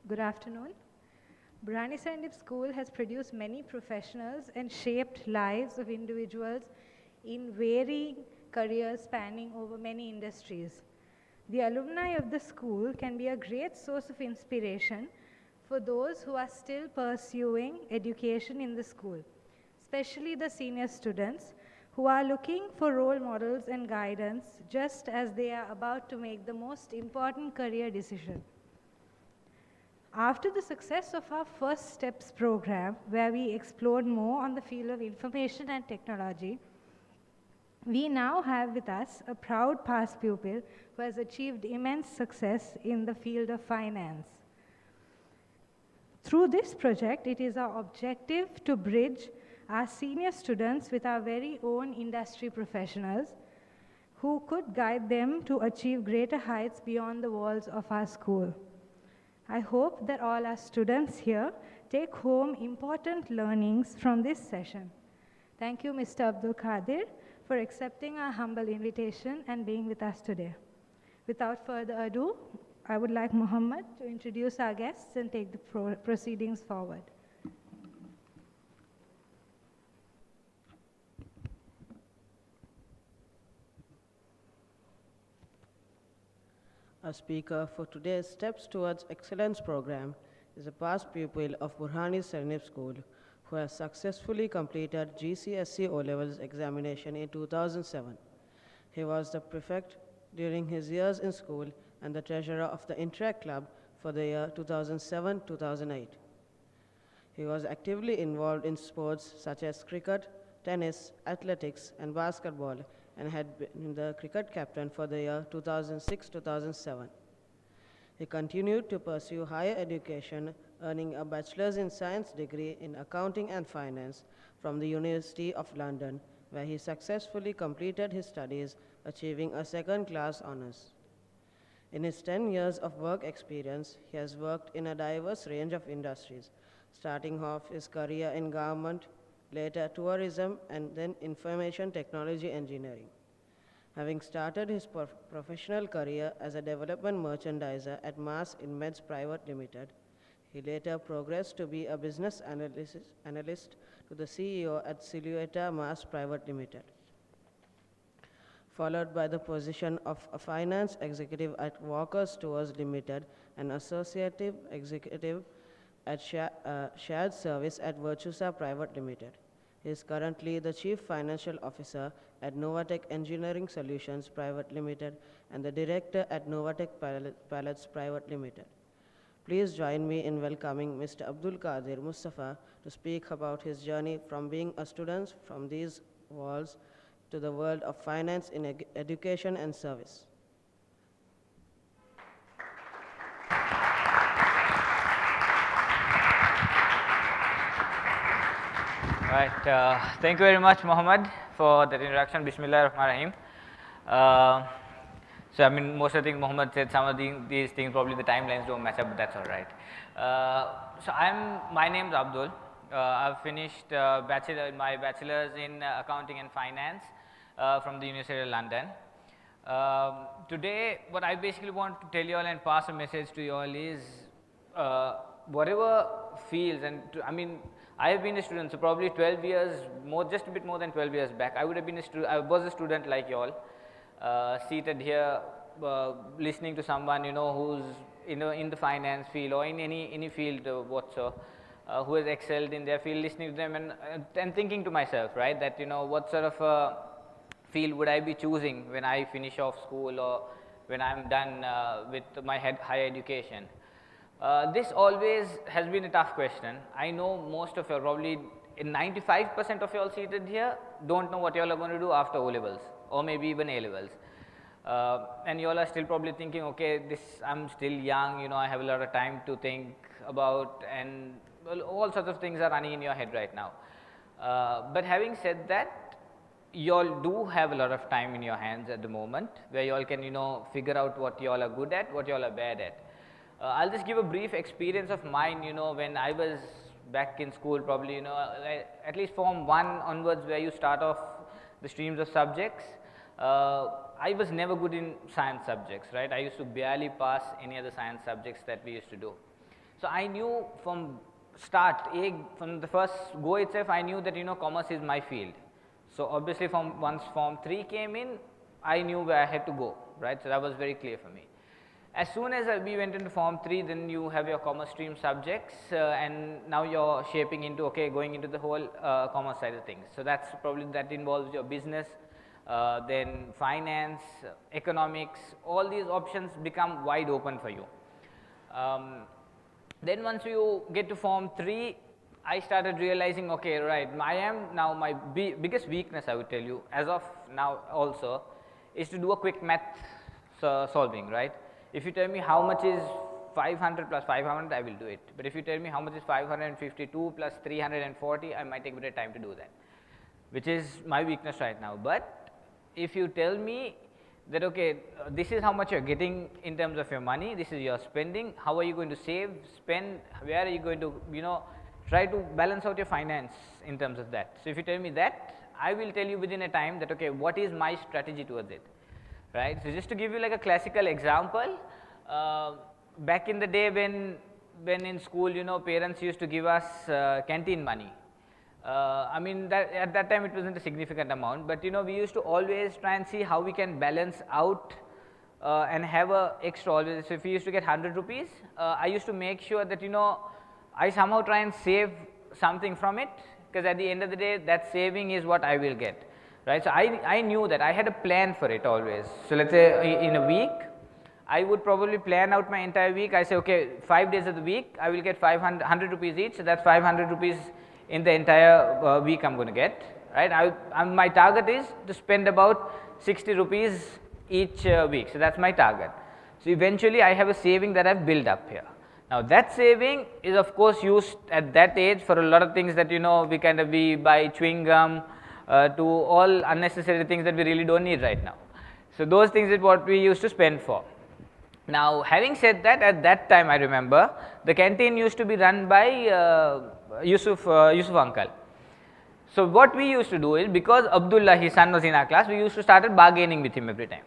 Good afternoon. Burhani Serendib School has produced many professionals and shaped lives of individuals in varying careers spanning over many industries. The alumni of the school can be a great source of inspiration for those who are still pursuing education in the school, especially the senior students who are looking for role models and guidance just as they are about to make the most important career decision. After the success of our First Steps program, where we explored more on the field of information and technology, we now have with us a proud past pupil who has achieved immense success in the field of finance. Through this project, it is our objective to bridge our senior students with our very own industry professionals who could guide them to achieve greater heights beyond the walls of our school. I hope that all our students here take home important learnings from this session. Thank you, Mr. Abdul Qadir, for accepting our humble invitation and being with us today. Without further ado, I would like Muhammad to introduce our guests and take the proceedings forward. Our speaker for today's Steps Towards Excellence program is a past pupil of Burhani Serendib School who has successfully completed GCSE O-Levels examination in 2007. He was the prefect during his years in school and the treasurer of the Interact Club for the year 2007-2008. He was actively involved in sports such as cricket, tennis, athletics, and basketball, and had been the cricket captain for the year 2006-2007. He continued to pursue higher education, earning a bachelor's in science degree in accounting and finance from the University of London, where he successfully completed his studies, achieving a second-class honors. In his 10 years of work experience, he has worked in a diverse range of industries, starting off his career in government, later tourism, and then information technology engineering. Having started his professional career as a development merchandiser at Mars Inmeds Private Limited, he later progressed to be a business analyst to the CEO at Silueta Mars Private Limited, followed by the position of a finance executive at Walker Stores Limited and associate executive at shared service at Virtusa Private Limited. He is currently the Chief Financial Officer at Novatech Engineering Solutions Private Limited and the Director at Novatech Pallets Private Limited. Please join me in welcoming Mr. Abdul Qadir Mustafa to speak about his journey from being a student from these walls to the world of finance in education and service. Right. Thank you very much, Mohammed, for that introduction. Bismillah ar-Rahman ar-Rahim. So, I mean, most of the things Mohammed said, some of these things, probably the timelines don't match up, but that's all right. So, my name is Abdul. I've finished my bachelor's in accounting and finance from the University of London. Today, what I basically want to tell you all and pass a message to you all is whatever fields, and I mean, I have been a student, so probably 12 years, just a bit more than 12 years back, I would have been I was a student like you all, seated here, listening to someone, who's in the finance field or in any field whatsoever, who has excelled in their field, listening to them and thinking to myself, right, that what sort of a field would I be choosing when I finish off school or when I'm done with my higher education. This always has been a tough question. I know most of you, probably 95% of you all seated here, don't know what you all are going to do after O-Levels or maybe even A-Levels. And you all are still probably thinking, okay, I'm still young, I have a lot of time to think about, and all sorts of things are running in your head right now. But having said that, you all do have a lot of time in your hands at the moment where you all can, figure out what you all are good at, what you all are bad at. I'll just give a brief experience of mine, when I was back in school, probably, at least Form 1 onwards, where you start off the streams of subjects. I was never good in science subjects, right? I used to barely pass any of the science subjects that we used to do. So I knew from start, from the first go itself, I knew that commerce is my field. So obviously once Form 3 came in, I knew where I had to go, right? So that was very clear for me. As soon as we went into Form 3, then you have your commerce stream subjects, and now you're shaping into, okay, going into the whole commerce side of things. So that's probably, that involves your business, then finance, economics, all these options become wide open for you. Then once you get to Form 3, I started realizing, okay, right, my biggest weakness, I would tell you, as of now also, is to do a quick math solving, right? If you tell me how much is 500 plus 500, I will do it. But if you tell me how much is 552 plus 340, I might take a bit of time to do that, which is my weakness right now. But if you tell me that, okay, this is how much you are getting in terms of your money, this is your spending, how are you going to save, spend, where are you going to, try to balance out your finance in terms of that. So if you tell me that, I will tell you within a time that, okay, what is my strategy towards it, right? So just to give you like a classical example, back in the day when in school, parents used to give us canteen money. I mean, at that time it wasn't a significant amount, but we used to always try and see how we can balance out and have a extra always. So if we used to get 100 rupees, I used to make sure that I somehow try and save something from it, because at the end of the day that saving is what I will get, right? So I knew that I had a plan for it always. So let's say in a week, I would probably plan out my entire week. I say, okay, 5 days of the week I will get 100 rupees each, so that's 500 rupees in the entire week I'm going to get, right? My target is to spend about 60 rupees each week, so that's my target. So eventually I have a saving that I've built up here. Now that saving is of course used at that age for a lot of things that we buy chewing gum to all unnecessary things that we really don't need right now. So those things is what we used to spend for. Now having said that, at that time I remember the canteen used to be run by Yusuf uncle. So what we used to do is, because Abdullah, his son, was in our class, we used to start bargaining with him every time.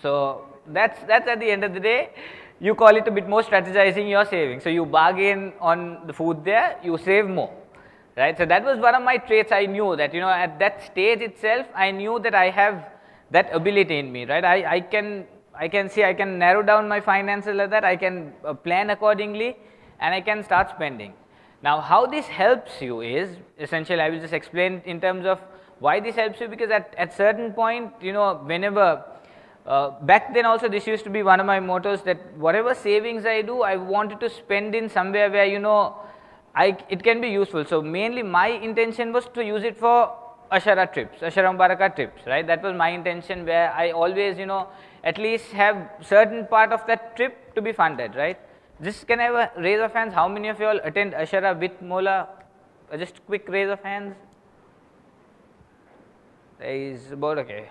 So that's at the end of the day, you call it a bit more strategizing your savings. So you bargain on the food there, you save more, right? So that was one of my traits. I knew that at that stage itself, I knew that I have that ability in me, right? I can see, I can narrow down my finances like that, I can plan accordingly, and I can start spending. Now how this helps you is, essentially I will just explain in terms of why this helps you, because at certain point, whenever, back then also this used to be one of my mottos, that whatever savings I do, I wanted to spend in somewhere where it can be useful. So mainly my intention was to use it for Ashara trips, Ashara Mubarakah trips, right? That was my intention, where I always at least have certain part of that trip to be funded, right? Just can I have a raise of hands, how many of you all attend Ashara with Mola? Just quick raise of hands. There is about, okay.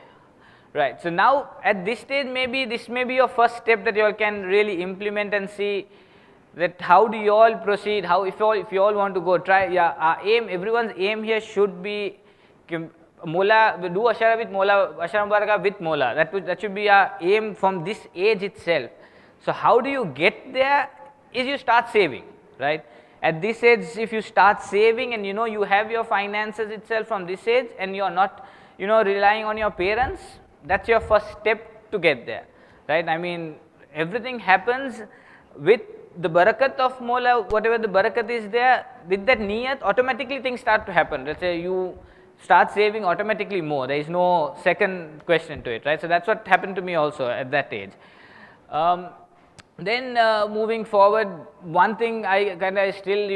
Right, so now at this stage, maybe this may be your first step that you all can really implement and see that how do you all proceed, how if you all want to go try. Yeah, our aim, everyone's aim here should be Mola, do Ashara with Mola, Ashara Mubarakah with Mola. That should be our aim from this age itself. So how do you get there is you start saving, right? At this age, if you start saving and you have your finances itself from this age, and you are not relying on your parents, that's your first step to get there, right? I mean, everything happens with the barakat of Mola, whatever the barakat is there, with that niyat, automatically things start to happen. Let's say you start saving automatically more, there is no second question to it, right? So that's what happened to me also at that age. Then moving forward, one thing I still,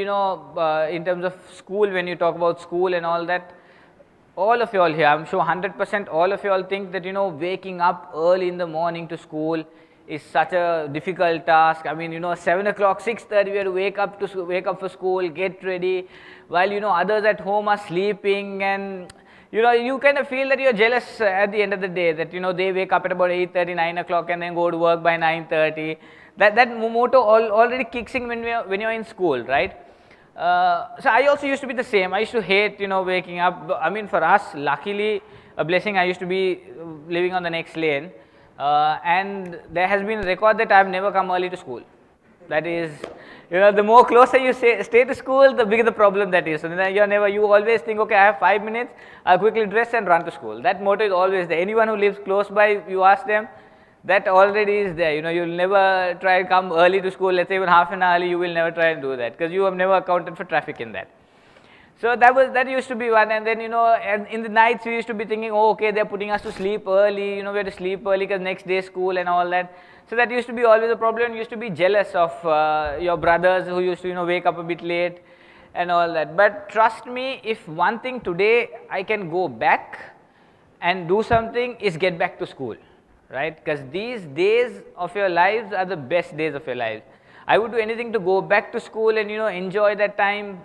in terms of school, when you talk about school and all that, all of you all here, I'm sure 100% all of you all think that waking up early in the morning to school is such a difficult task. I mean 7 o'clock, 6:30 we have to wake up for school, get ready, while others at home are sleeping, and you kind of feel that you're jealous at the end of the day, that they wake up at about 8:30, 9 o'clock and then go to work by 9:30. That motto already kicks in when you're in school, right? So I also used to be the same. I used to hate waking up. I mean, for us, luckily a blessing, I used to be living on the next lane, and there has been a record that I have never come early to school. That is, the more closer you stay to school, the bigger the problem that is. So then you always think, okay, I have 5 minutes, I'll quickly dress and run to school. That motto is always there. Anyone who lives close by, you ask them, that already is there. You'll never try to come early to school, let's say even half an hour early, you will never try and do that, because you have never accounted for traffic in that. So that used to be one, and then and in the nights we used to be thinking, oh, okay, they're putting us to sleep early, we have to sleep early because next day school and all that. So that used to be always a problem. You used to be jealous of your brothers who used to wake up a bit late and all that. But trust me, if one thing today I can go back and do something is get back to school, right? Because these days of your lives are the best days of your lives. I would do anything to go back to school and enjoy that time.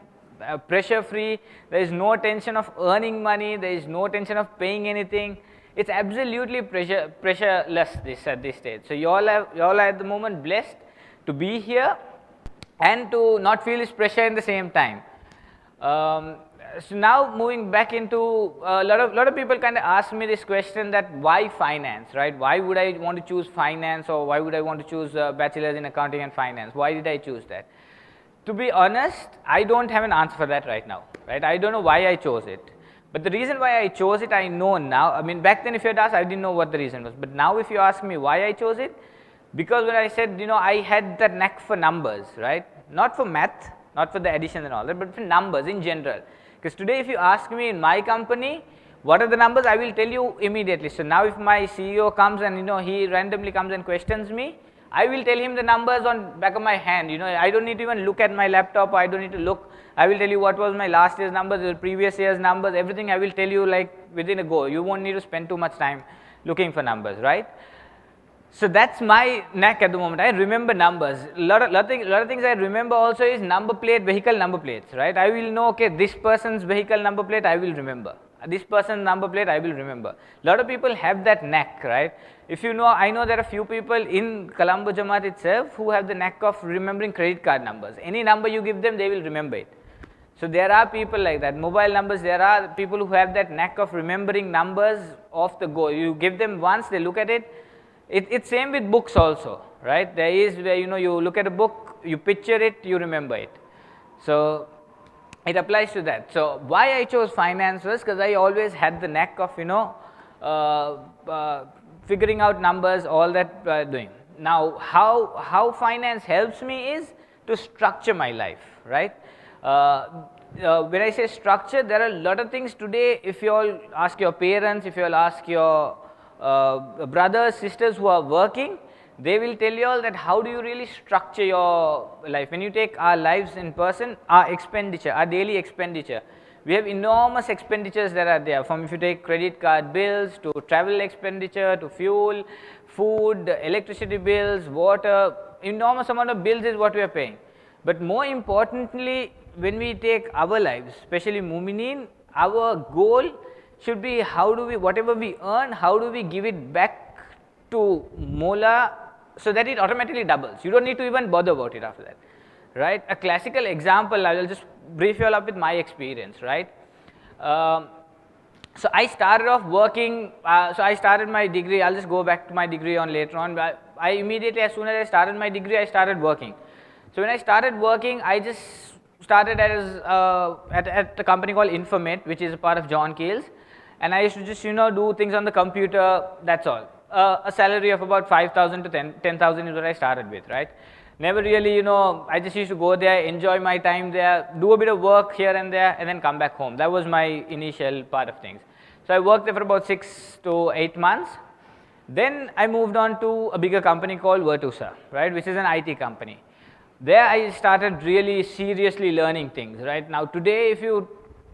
Pressure free, there is no tension of earning money, there is no tension of paying anything. It's absolutely pressureless at this stage. So you all are at the moment blessed to be here and to not feel this pressure in the same time. So now moving back into a lot of people kind of ask me this question, that why finance, right? Why would I want to choose finance, or why would I want to choose bachelor's in accounting and finance? Why did I choose that? To be honest, I don't have an answer for that right now, right? I don't know why I chose it. But the reason why I chose it, I know now. I mean, back then if you had asked, I didn't know what the reason was. But now if you ask me why I chose it, because when I said, I had that knack for numbers, right? Not for math, not for the addition and all that, but for numbers in general. Because today if you ask me in my company, what are the numbers, I will tell you immediately. So now if my CEO comes and, he randomly comes and questions me, I will tell him the numbers on back of my hand. I don't need to even look at my laptop, or I don't need to look. I will tell you what was my last year's numbers, the previous year's numbers, everything I will tell you like within a go. You won't need to spend too much time looking for numbers, right? So that's my knack at the moment. I remember numbers. A lot of things I remember also is number plate, vehicle number plates, right? I will know, okay, this person's vehicle number plate I will remember. This person's number plate I will remember. A lot of people have that knack, right? If I know there are few people in Colombo Jamaat itself who have the knack of remembering credit card numbers. Any number you give them, they will remember it. So there are people like that. Mobile numbers, there are people who have that knack of remembering numbers off the go. You give them once, they look at it. It's same with books also, right? There is where you look at a book, you picture it, you remember it. So it applies to that. So why I chose finance was because I always had the knack of figuring out numbers, all that doing. Now how finance helps me is to structure my life, right? When I say structure, there are a lot of things today. If you all ask your parents, if you all ask your brothers, sisters who are working, they will tell you all that how do you really structure your life. When you take our lives in person, our expenditure, our daily expenditure, we have enormous expenditures that are there, from if you take credit card bills to travel expenditure to fuel, food, electricity bills, water, enormous amount of bills is what we are paying. But more importantly, when we take our lives, especially Muminin, our goal should be how do we, whatever we earn, how do we give it back to Mola so that it automatically doubles. You don't need to even bother about it after that, right? A classical example, I will just brief you all up with my experience, right? So I started off working, so I started my degree, I'll just go back to my degree on later on, but I immediately, as soon as I started my degree, I started working. So when I started working, I just started as at a company called Informate, which is a part of John Keel's, and I used to just do things on the computer, that's all. A salary of about 5,000 to 10,000 is what I started with, right? Never really, I just used to go there, enjoy my time there, do a bit of work here and there, and then come back home. That was my initial part of things. So I worked there for about 6 to 8 months. Then I moved on to a bigger company called Virtusa, right, which is an IT company. There I started really seriously learning things, right? Now today if you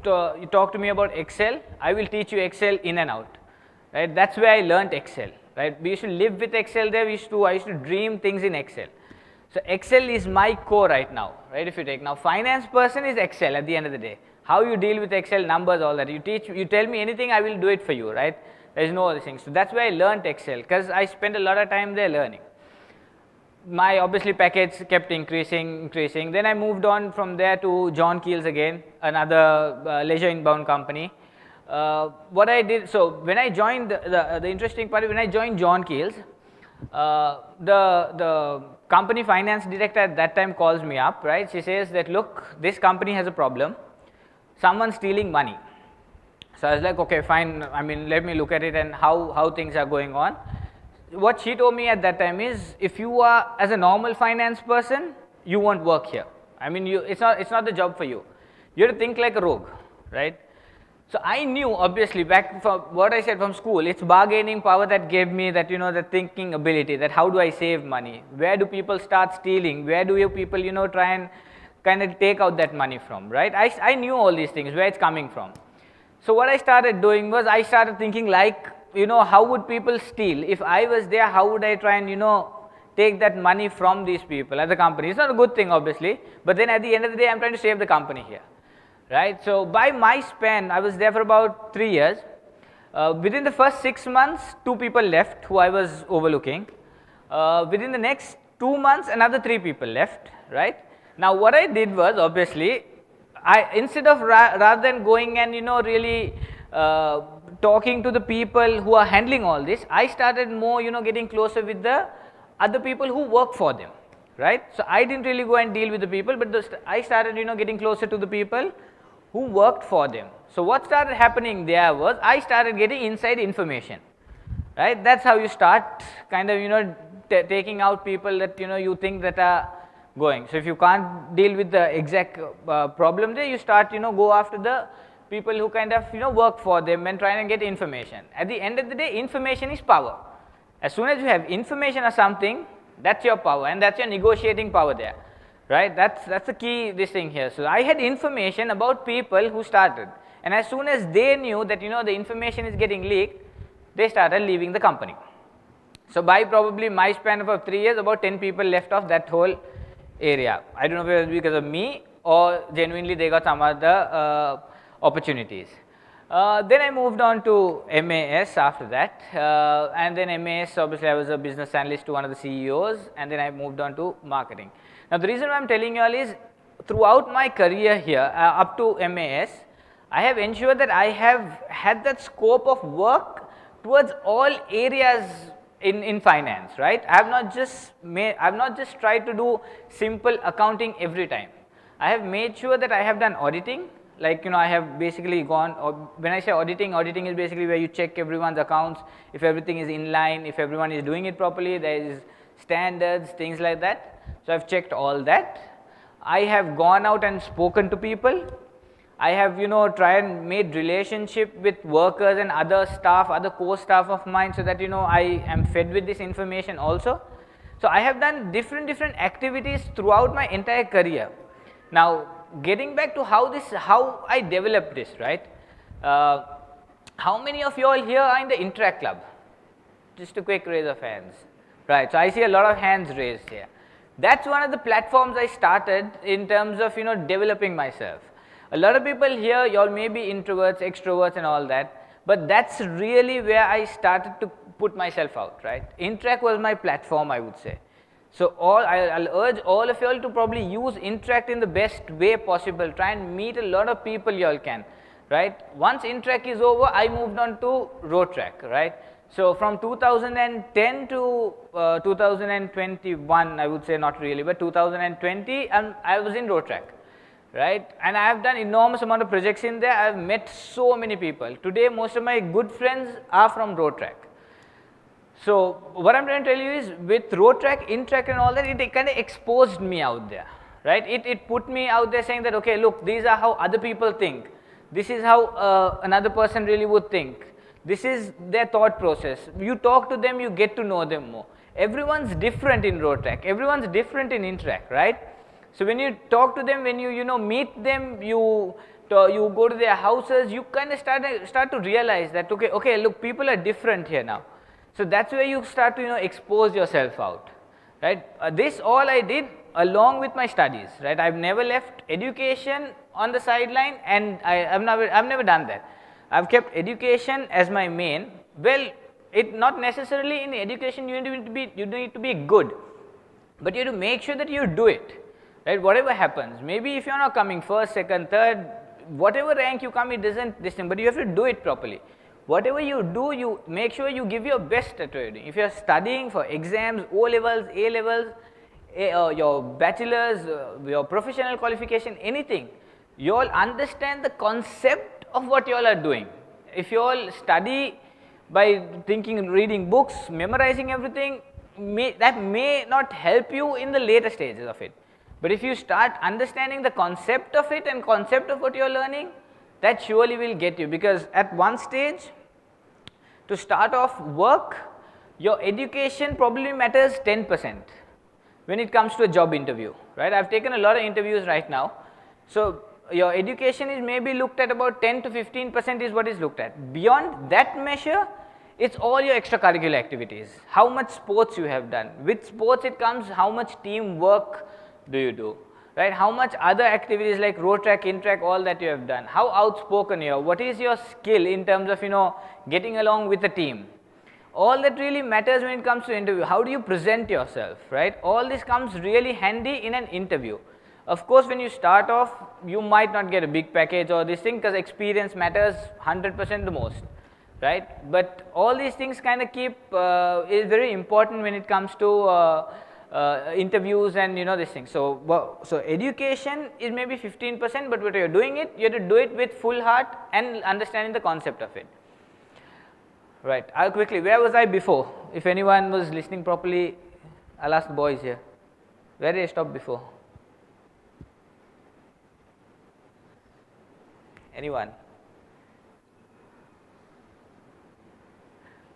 talk to me about Excel, I will teach you Excel in and out, right? That's where I learned Excel, right? We used to live with Excel there, I used to dream things in Excel. So Excel is my core right now, right? If you take now, finance person is Excel at the end of the day. How you deal with Excel, numbers, all that. You tell me anything, I will do it for you, right? There is no other thing. So that's where I learned Excel, because I spent a lot of time there learning. My obviously package kept increasing. Then I moved on from there to John Keel's again, another leisure inbound company. What I did, so when I joined, the interesting part, when I joined John Keel's, the company finance director at that time calls me up, right? She says that, look, this company has a problem, someone's stealing money. So I was like, okay, fine, I mean, let me look at it and how things are going on. What she told me at that time is, if you are as a normal finance person, you won't work here. I mean, it's not the job for you. You have to think like a rogue, right? So I knew, obviously, back from what I said from school, it's bargaining power that gave me that, the thinking ability, that how do I save money? Where do people start stealing? Where do you people, try and kind of take out that money from, right? I knew all these things, where it's coming from. So what I started doing was, I started thinking like, how would people steal? If I was there, how would I try and, take that money from these people at the company? It's not a good thing, obviously, but then at the end of the day, I'm trying to save the company here. Right. So by my span, I was there for about 3 years. Within the first 6 months, 2 people left who I was overlooking. Within the next 2 months, another 3 people left. Right. Now what I did was, obviously, instead of rather than going and really talking to the people who are handling all this, I started more getting closer with the other people who work for them. Right. So I didn't really go and deal with the people, but I started getting closer to the people who worked for them. So what started happening there was, I started getting inside information, right? That's how you start kind of taking out people that you think that are going. So if you can't deal with the exact problem there, you start go after the people who kind of work for them and try and get information. At the end of the day, information is power. As soon as you have information or something, that's your power, and that's your negotiating power there. Right, that's the key this thing here. So I had information about people who started, and as soon as they knew that the information is getting leaked, they started leaving the company. So by probably my span of 3 years, about 10 people left off that whole area. I don't know whether it was because of me or genuinely they got some other opportunities. Then I moved on to MAS after that, and then MAS, obviously I was a business analyst to one of the CEOs, and then I moved on to marketing. Now the reason why I am telling you all is, throughout my career here up to MAS, I have ensured that I have had that scope of work towards all areas in finance, right? I have not just tried to do simple accounting every time. I have made sure that I have done auditing. Like I have basically gone, when I say auditing is basically where you check everyone's accounts, if everything is in line, if everyone is doing it properly, there is standards, things like that. So I've checked all that. I have gone out and spoken to people. I have tried and made relationship with workers and other staff, other core staff of mine, so that I am fed with this information also. So I have done different activities throughout my entire career. Now getting back to how I developed this, right? How many of you all here are in the Interact Club? Just a quick raise of hands. Right, so I see a lot of hands raised here. That's one of the platforms I started in terms of developing myself. A lot of people here, you all may be introverts, extroverts and all that, but that's really where I started to put myself out, right? Interact was my platform, I would say. So I'll urge all of you all to probably use Interact in the best way possible. Try and meet a lot of people you all can, right? Once Interact is over, I moved on to RoadTrack, right? So from 2010 to 2021, I would say not really, but 2020, I was in RoadTrack, right? And I have done enormous amount of projects in there. I have met so many people. Today, most of my good friends are from RoadTrack. So what I'm trying to tell you is, with RoadTrack, Interact and all that, it kind of exposed me out there, right? It put me out there saying that, okay, look, these are how other people think. This is how another person really would think. This is their thought process. You talk to them, you get to know them more. Everyone's different in RoadTrack. Everyone's different in Interact, right? So when you talk to them, when you meet them, you go to their houses, you kind of start to realize that, okay, look, people are different here now. So that's where you start to expose yourself out, right? This all I did along with my studies, right? I've never left education on the sideline, and I've never done that. I've kept education as my main. Well, it not necessarily in education you need to be good, but you have to make sure that you do it, right? Whatever happens, maybe if you're not coming first, second, third, whatever rank you come, it doesn't this thing, but you have to do it properly. Whatever you do, you make sure you give your best at it. If you're studying for exams, O levels, A levels, your bachelor's, your professional qualification, anything, you all understand the concept of what you all are doing. If you all study by thinking, reading books, memorizing everything, that may not help you in the later stages of it. But if you start understanding the concept of it and concept of what you are learning, that surely will get you, because at one stage, to start off work, your education probably matters 10% when it comes to a job interview, right? I have taken a lot of interviews right now. So, your education is maybe looked at about 10 to 15% is what is looked at. Beyond that measure, it's all your extracurricular activities, how much sports you have done, with sports it comes how much teamwork do you do, right? How much other activities like road track, in track, all that you have done, how outspoken you are, what is your skill in terms of getting along with the team. All that really matters when it comes to interview. How do you present yourself, right? All this comes really handy in an interview. Of course, when you start off, you might not get a big package or this thing, because experience matters 100% the most, right? But all these things kind of is very important when it comes to interviews and this thing. So, so education is maybe 15%, but when you are doing it, you have to do it with full heart and understanding the concept of it. Right, I'll quickly, where was I before? If anyone was listening properly, I'll ask the boys here. Where did I stop before? Anyone?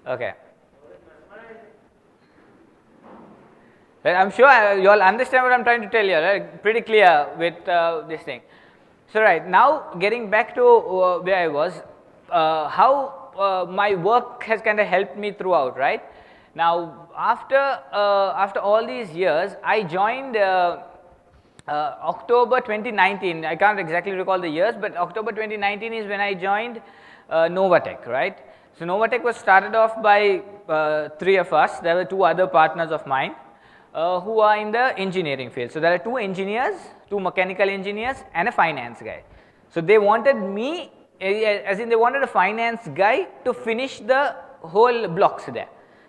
Okay. Right, I'm sure you all understand what I'm trying to tell you, right? Pretty clear with this thing. So, right, now getting back to where I was, how my work has kind of helped me throughout, right? Now, after all these years, I joined October 2019. I can't exactly recall the years, but October 2019 is when I joined Novatech, right? So, Novatech was started off by 3 of us. There were 2 other partners of mine who are in the engineering field. So, there are 2 engineers, 2 mechanical engineers and a finance guy. So, they wanted me, as in they wanted a finance guy to finish the whole blocks there.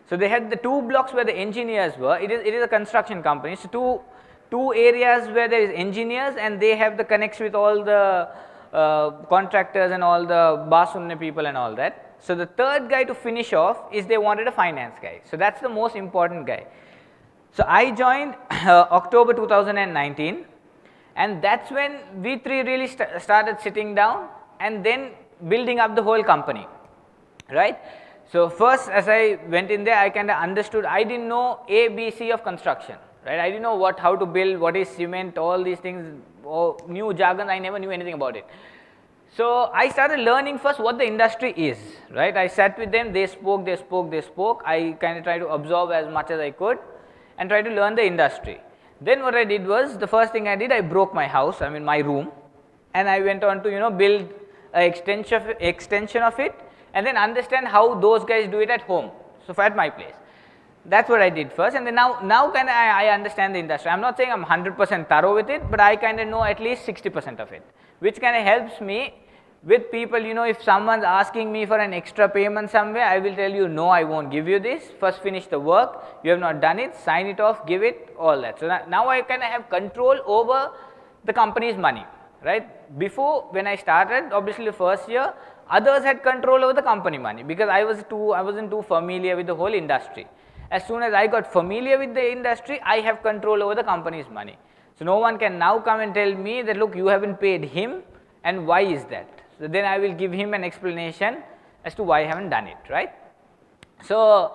So, they had the 2 blocks where the engineers were. It is a construction company. So, two areas where there is engineers and they have the connection with all the contractors and all the Basunne people and all that. So, the 3rd guy to finish off is they wanted a finance guy. So, that is the most important guy. So, I joined October 2019, and that is when we 3 really started sitting down and then building up the whole company, right. So, first as I went in there, I kind of understood, I did not know A, B, C of construction, right. I did not know how to build, what is cement, all these things, new jargon, I never knew anything about it. So, I started learning first what the industry is, right. I sat with them, they spoke, I kind of tried to absorb as much as I could and try to learn the industry. Then what I did was, the first thing I did, I broke my house, I mean my room, and I went on to build an extension of it and then understand how those guys do it at home, so at my place. That is what I did first, and then now kind of I understand the industry. I am not saying I am 100% thorough with it, but I kind of know at least 60% of it, which kind of helps me with people. If someone is asking me for an extra payment somewhere, I will tell you, no, I will not give you this, first finish the work, you have not done it, sign it off, give it, all that. So, now I kind of have control over the company's money, right. Before, when I started, obviously the first year, others had control over the company money, because I wasn't too familiar with the whole industry. As soon as I got familiar with the industry, I have control over the company's money. So, no one can now come and tell me that, look, you haven't paid him and why is that. So, then I will give him an explanation as to why I haven't done it, right. So,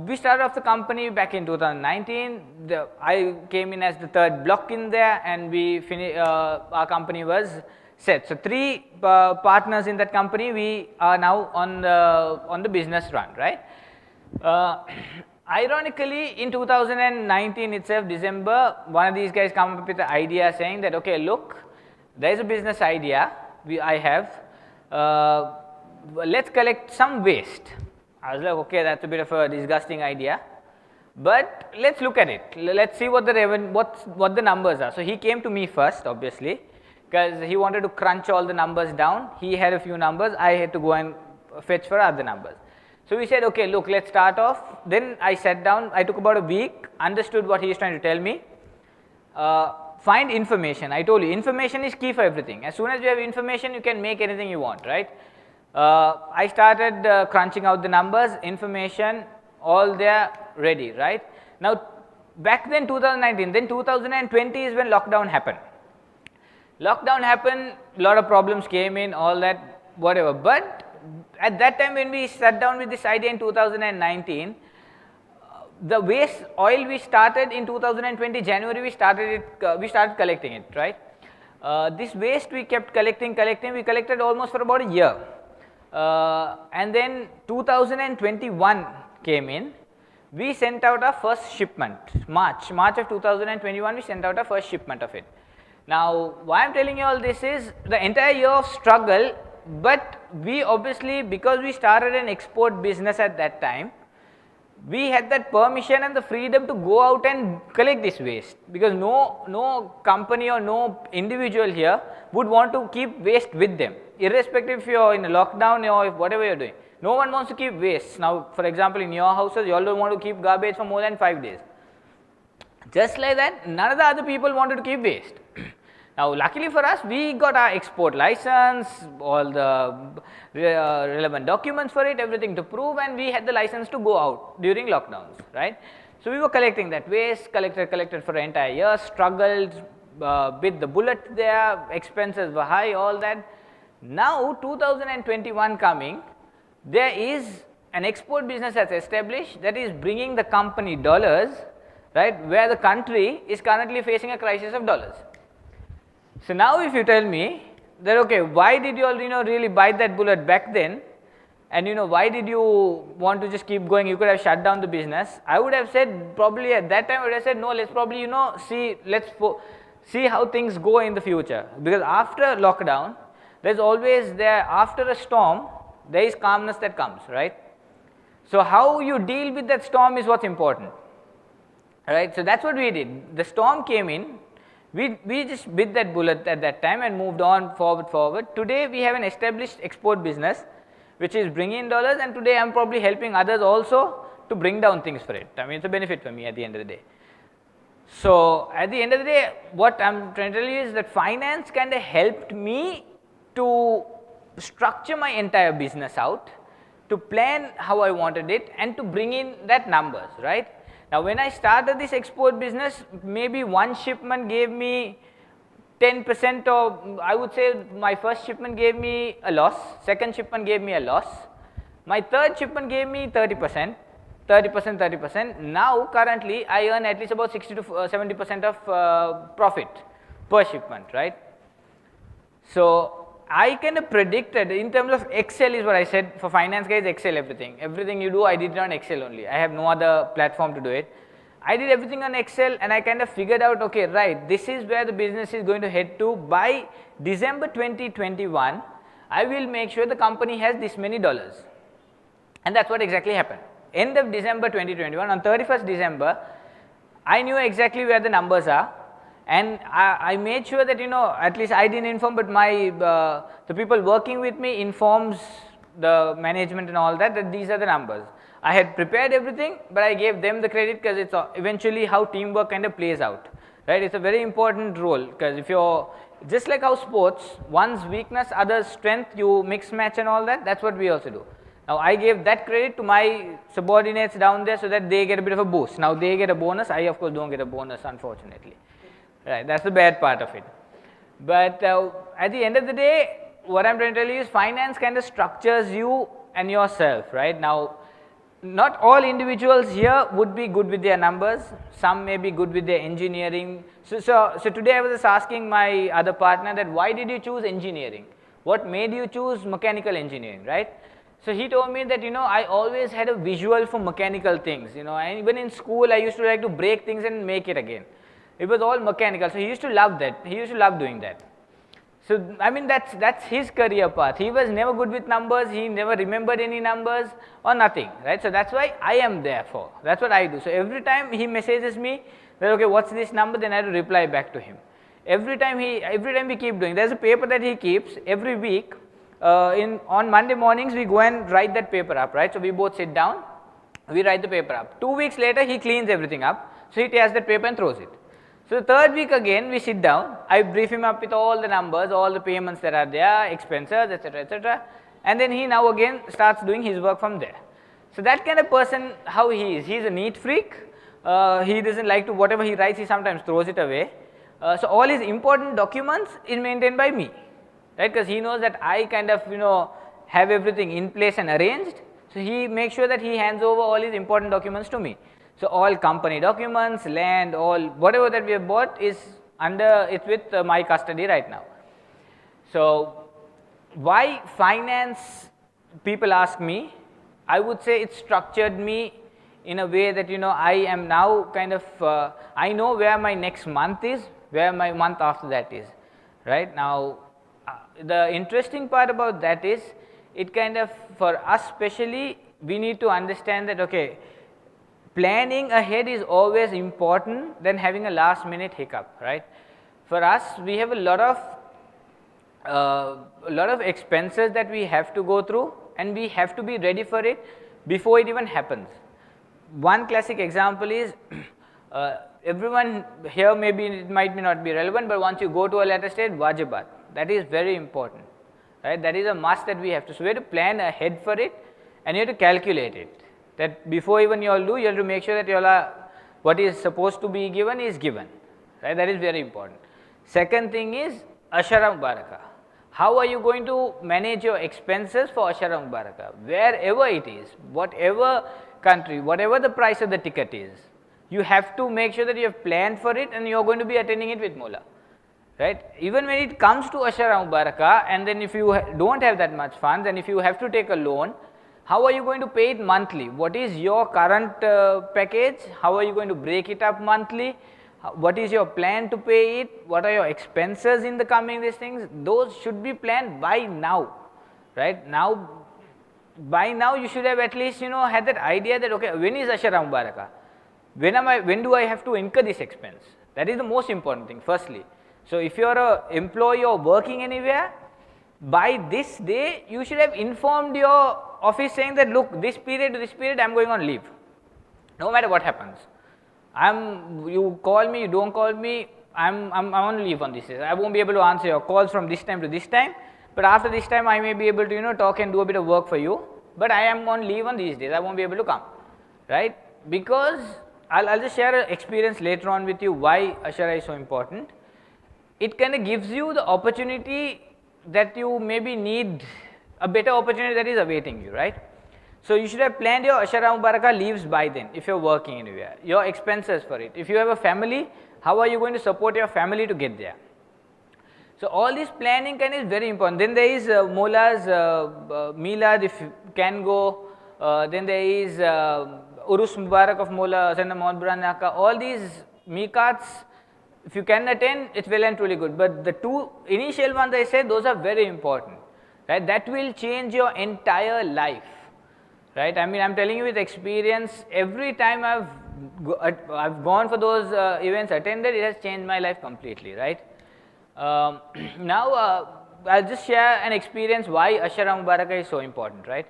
we started off the company back in 2019, I came in as the 3rd block in there, and we our company was set. So, 3 partners in that company, we are now on the business run, right. Ironically, in 2019 itself, December, one of these guys come up with the idea saying that, okay, look, there is a business idea I have, let's collect some waste. I was like, okay, that's a bit of a disgusting idea, but let's look at it, let's see what the numbers are. So, he came to me first, obviously, because he wanted to crunch all the numbers down. He had a few numbers, I had to go and fetch for other numbers. So we said, okay, look, let's start off. Then I sat down, I took about a week, understood what he is trying to tell me. Find information. I told you, information is key for everything. As soon as you have information, you can make anything you want, right? I started crunching out the numbers, information, all there, ready, right? Now, back then 2019, then 2020 is when lockdown happened. Lockdown happened, a lot of problems came in, all that, whatever. But at that time when we sat down with this idea in 2019, the waste oil we started in 2020 January, we started collecting it, right? This waste we kept collecting, we collected almost for about a year. And then 2021 came in, we sent out our first shipment, March of 2021 we sent out our first shipment of it. Now why I am telling you all this is the entire year of struggle, but we obviously, because we started an export business at that time, we had that permission and the freedom to go out and collect this waste, because no company or no individual here would want to keep waste with them, irrespective if you are in a lockdown or if whatever you are doing. No one wants to keep waste. Now for example, in your houses you all don't want to keep garbage for more than 5 days. Just like that, none of the other people wanted to keep waste. Now luckily for us, we got our export license, all the relevant documents for it, everything to prove, and we had the license to go out during lockdowns, right? So we were collecting that waste, collected for an entire year, struggled, bit the bullet there, expenses were high, all that. Now 2021 coming, there is an export business that's established that is bringing the company dollars, right, where the country is currently facing a crisis of dollars. So now if you tell me that, okay, why did you all, really bite that bullet back then, and why did you want to just keep going, you could have shut down the business. I would have said, probably at that time I would have said, no, let's probably, see how things go in the future, because after lockdown, there's always after a storm, there is calmness that comes, right? So how you deal with that storm is what's important, right? So that's what we did. The storm came in, we just bit that bullet at that time and moved on forward. Today we have an established export business which is bringing in dollars, and today I am probably helping others also to bring down things for it. I mean, it's a benefit for me at the end of the day. So at the end of the day, what I am trying to tell you is that finance kind of helped me to structure my entire business out, to plan how I wanted it, and to bring in that numbers, right? Now when I started this export business, maybe one shipment gave me 10%, or I would say my first shipment gave me a loss, second shipment gave me a loss, my third shipment gave me 30%. Now currently I earn at least about 60 to 70% of profit per shipment, right? So I kind of predicted in terms of Excel is what I said. For finance guys, Excel everything you do, I did it on Excel only. I have no other platform to do it. I did everything on Excel, and I kind of figured out, okay, right, this is where the business is going to head to. By December 2021, I will make sure the company has this many dollars, and that's what exactly happened. End of December 2021, on 31st December, I knew exactly where the numbers are. And I made sure that, at least I didn't inform, but the people working with me informs the management and all that these are the numbers. I had prepared everything, but I gave them the credit, because it's eventually how teamwork kind of plays out, right? It's a very important role, because if you're, just like how sports, one's weakness, other's strength, you mix match and all that, that's what we also do. Now I gave that credit to my subordinates down there so that they get a bit of a boost. Now they get a bonus, I of course don't get a bonus, unfortunately. Right, that's the bad part of it. But at the end of the day, what I'm trying to tell you is finance kind of structures you and yourself, right? Now, not all individuals here would be good with their numbers. Some may be good with their engineering. So today I was just asking my other partner that why did you choose engineering? What made you choose mechanical engineering, right? So he told me that, I always had a visual for mechanical things, and even in school I used to like to break things and make it again. It was all mechanical, so he used to love that. He used to love doing that. So I mean that's his career path. He was never good with numbers. He never remembered any numbers or nothing, right? So that's why I am there for. That's what I do. So every time he messages me that, okay, what's this number? Then I have to reply back to him. Every time we keep doing. There's a paper that he keeps every week. on Monday mornings, we go and write that paper up, right? So we both sit down, we write the paper up. 2 weeks later, he cleans everything up. So he tears that paper and throws it. So the third week again, we sit down, I brief him up with all the numbers, all the payments that are there, expenses, etc., etc. And then he now again starts doing his work from there. So that kind of person, how he is, he's a neat freak. He doesn't like to, whatever he writes, he sometimes throws it away. So all his important documents is maintained by me, right? Because he knows that I kind of, have everything in place and arranged. So he makes sure that he hands over all his important documents to me. So all company documents, land, all whatever that we have bought is it's with my custody right now. So why finance, people ask me, I would say it structured me in a way that I am now kind of, I know where my next month is, where my month after that is, right? Now the interesting part about that is, it kind of, for us especially, we need to understand that, okay, planning ahead is always important than having a last minute hiccup, right? For us, we have a lot of expenses that we have to go through, and we have to be ready for it before it even happens. One classic example is, everyone here, maybe it might not be relevant, but once you go to a later stage, wajibat, that is very important, right? That is a must that we have to. So we have to plan ahead for it, and you have to calculate it. That before even you all do, you have to make sure that you all are, what is supposed to be given is given, right? That is very important. Second thing is Ashara Mubarakah. How are you going to manage your expenses for Ashara Mubarakah? Wherever it is, whatever country, whatever the price of the ticket is, you have to make sure that you have planned for it and you are going to be attending it with Mullah, right? Even when it comes to Ashara Mubarakah, and then if you don't have that much funds, and if you have to take a loan, how are you going to pay it monthly? What is your current package? How are you going to break it up monthly? What is your plan to pay it? What are your expenses in the coming these things? Those should be planned by now, right? Now, by now you should have at least had that idea that, okay, when is Ashara Mubarakah? When do I have to incur this expense? That is the most important thing, firstly. So if you are an employee or working anywhere, by this day you should have informed your office saying that, look, this period to this period I am going on leave, no matter what happens. You call me, you don't call me, I'm on leave on this day. I won't be able to answer your calls from this time to this time, but after this time I may be able to talk and do a bit of work for you, but I am on leave on these days, I won't be able to come, right? Because I'll just share an experience later on with you why Ashara is so important. It kind of gives you the opportunity that you maybe need, a better opportunity that is awaiting you, right? So you should have planned your Ashara Mubarakah leaves by then, if you're working anywhere, your expenses for it. If you have a family, how are you going to support your family to get there? So all this planning kind of is very important. Then there is Mola's Milad, if you can go. Then there is Urus Mubarak of Mola, Sayyidina Muhammad Burhani Akka. All these Mikats, if you can attend, it's well and truly good. But the two initial ones I said, those are very important, right? That will change your entire life, right? I mean, I'm telling you with experience, every time I've gone for those events, attended, it has changed my life completely, right? Now, I'll just share an experience why Ashara Mubarakah is so important, right?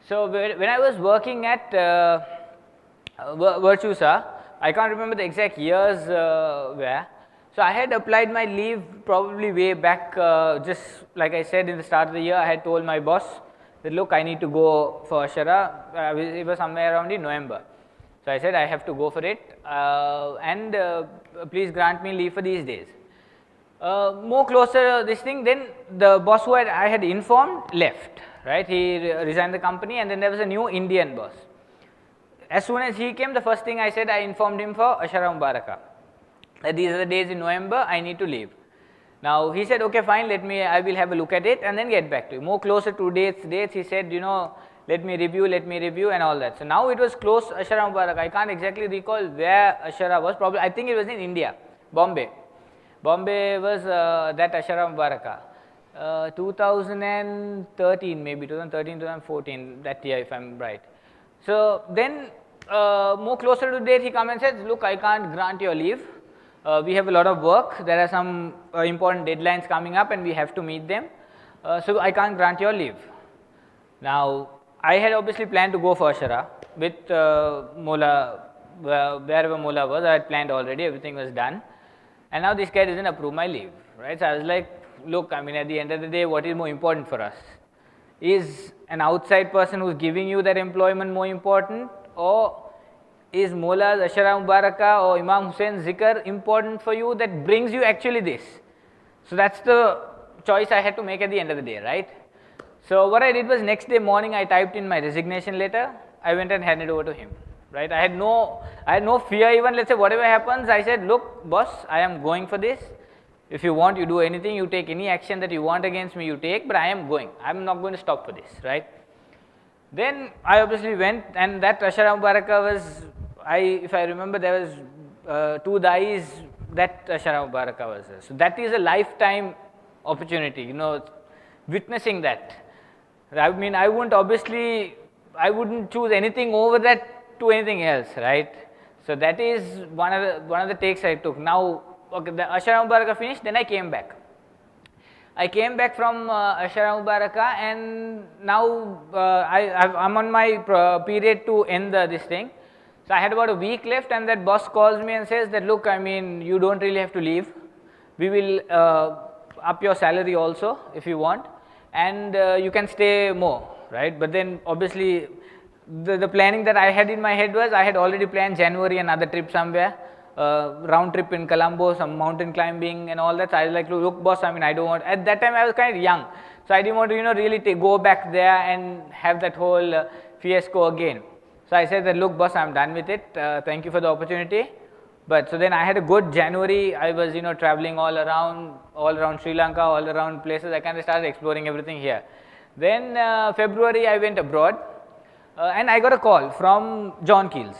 So when I was working at Virtusa, I can't remember the exact years where. So I had applied my leave probably way back, just like I said in the start of the year, I had told my boss that, look, I need to go for Ashara. It was somewhere around in November. So I said, I have to go for it, and please grant me leave for these days. More closer this thing, then the boss who I had informed left, right? He resigned the company, and then there was a new Indian boss. As soon as he came, the first thing I said, I informed him for Ashara Mubarakah, that these are the days in November, I need to leave. Now he said, okay, fine, I will have a look at it and then get back to you. More closer to dates, he said, let me review and all that. So now it was close Ashara Mubarakah. I can't exactly recall where Ashara was, probably, I think it was in India, Bombay. Bombay was that Ashara Mubarakah, 2013 maybe, 2013, 2014, that year if I'm right. So then more closer to date, he comes and says, look, I can't grant your leave. We have a lot of work. There are some important deadlines coming up and we have to meet them. so I can't grant your leave. Now, I had obviously planned to go for Ashara with Mola, wherever Mola was. I had planned already, everything was done, and now this guy doesn't approve my leave, right? So I was like, look, I mean, at the end of the day, what is more important for us? Is an outside person who's giving you that employment more important, or is Mola's Ashara Mubarakah or Imam Hussein's zikr important for you that brings you actually this? So that's the choice I had to make at the end of the day, right? So what I did was, next day morning I typed in my resignation letter, I went and handed over to him, right? I had no fear even, let's say whatever happens, I said, look boss, I am going for this. If you want, you do anything, you take any action that you want against me, you take, but I am going. I am not going to stop for this, right? Then I obviously went, and that Ashara Mubarakah was, if I remember, there was 2 dais that Ashara Mubarakah was there. So that is a lifetime opportunity, you know, witnessing that. I mean, I wouldn't choose anything over that to anything else, right? So that is one of the takes I took. Now, okay, the Ashara Mubarakah finished, then I came back. I came back from Ashara Mubarakah, and now I'm on my period to end this thing. So I had about a week left, and that boss calls me and says that, look, I mean, you don't really have to leave. We will up your salary also if you want, and you can stay more, right? But then obviously the planning that I had in my head was, I had already planned January another trip somewhere. Round trip in Colombo, some mountain climbing and all that. So I was like, look boss, I mean, I don't want, at that time I was kind of young, so I didn't want to, you know, really go back there and have that whole fiasco again. So I said that, look boss, I'm done with it, thank you for the opportunity. But so then I had a good January. I was, you know, traveling all around Sri Lanka, all around places. I kind of started exploring everything here. Then February I went abroad, and I got a call from John Keels.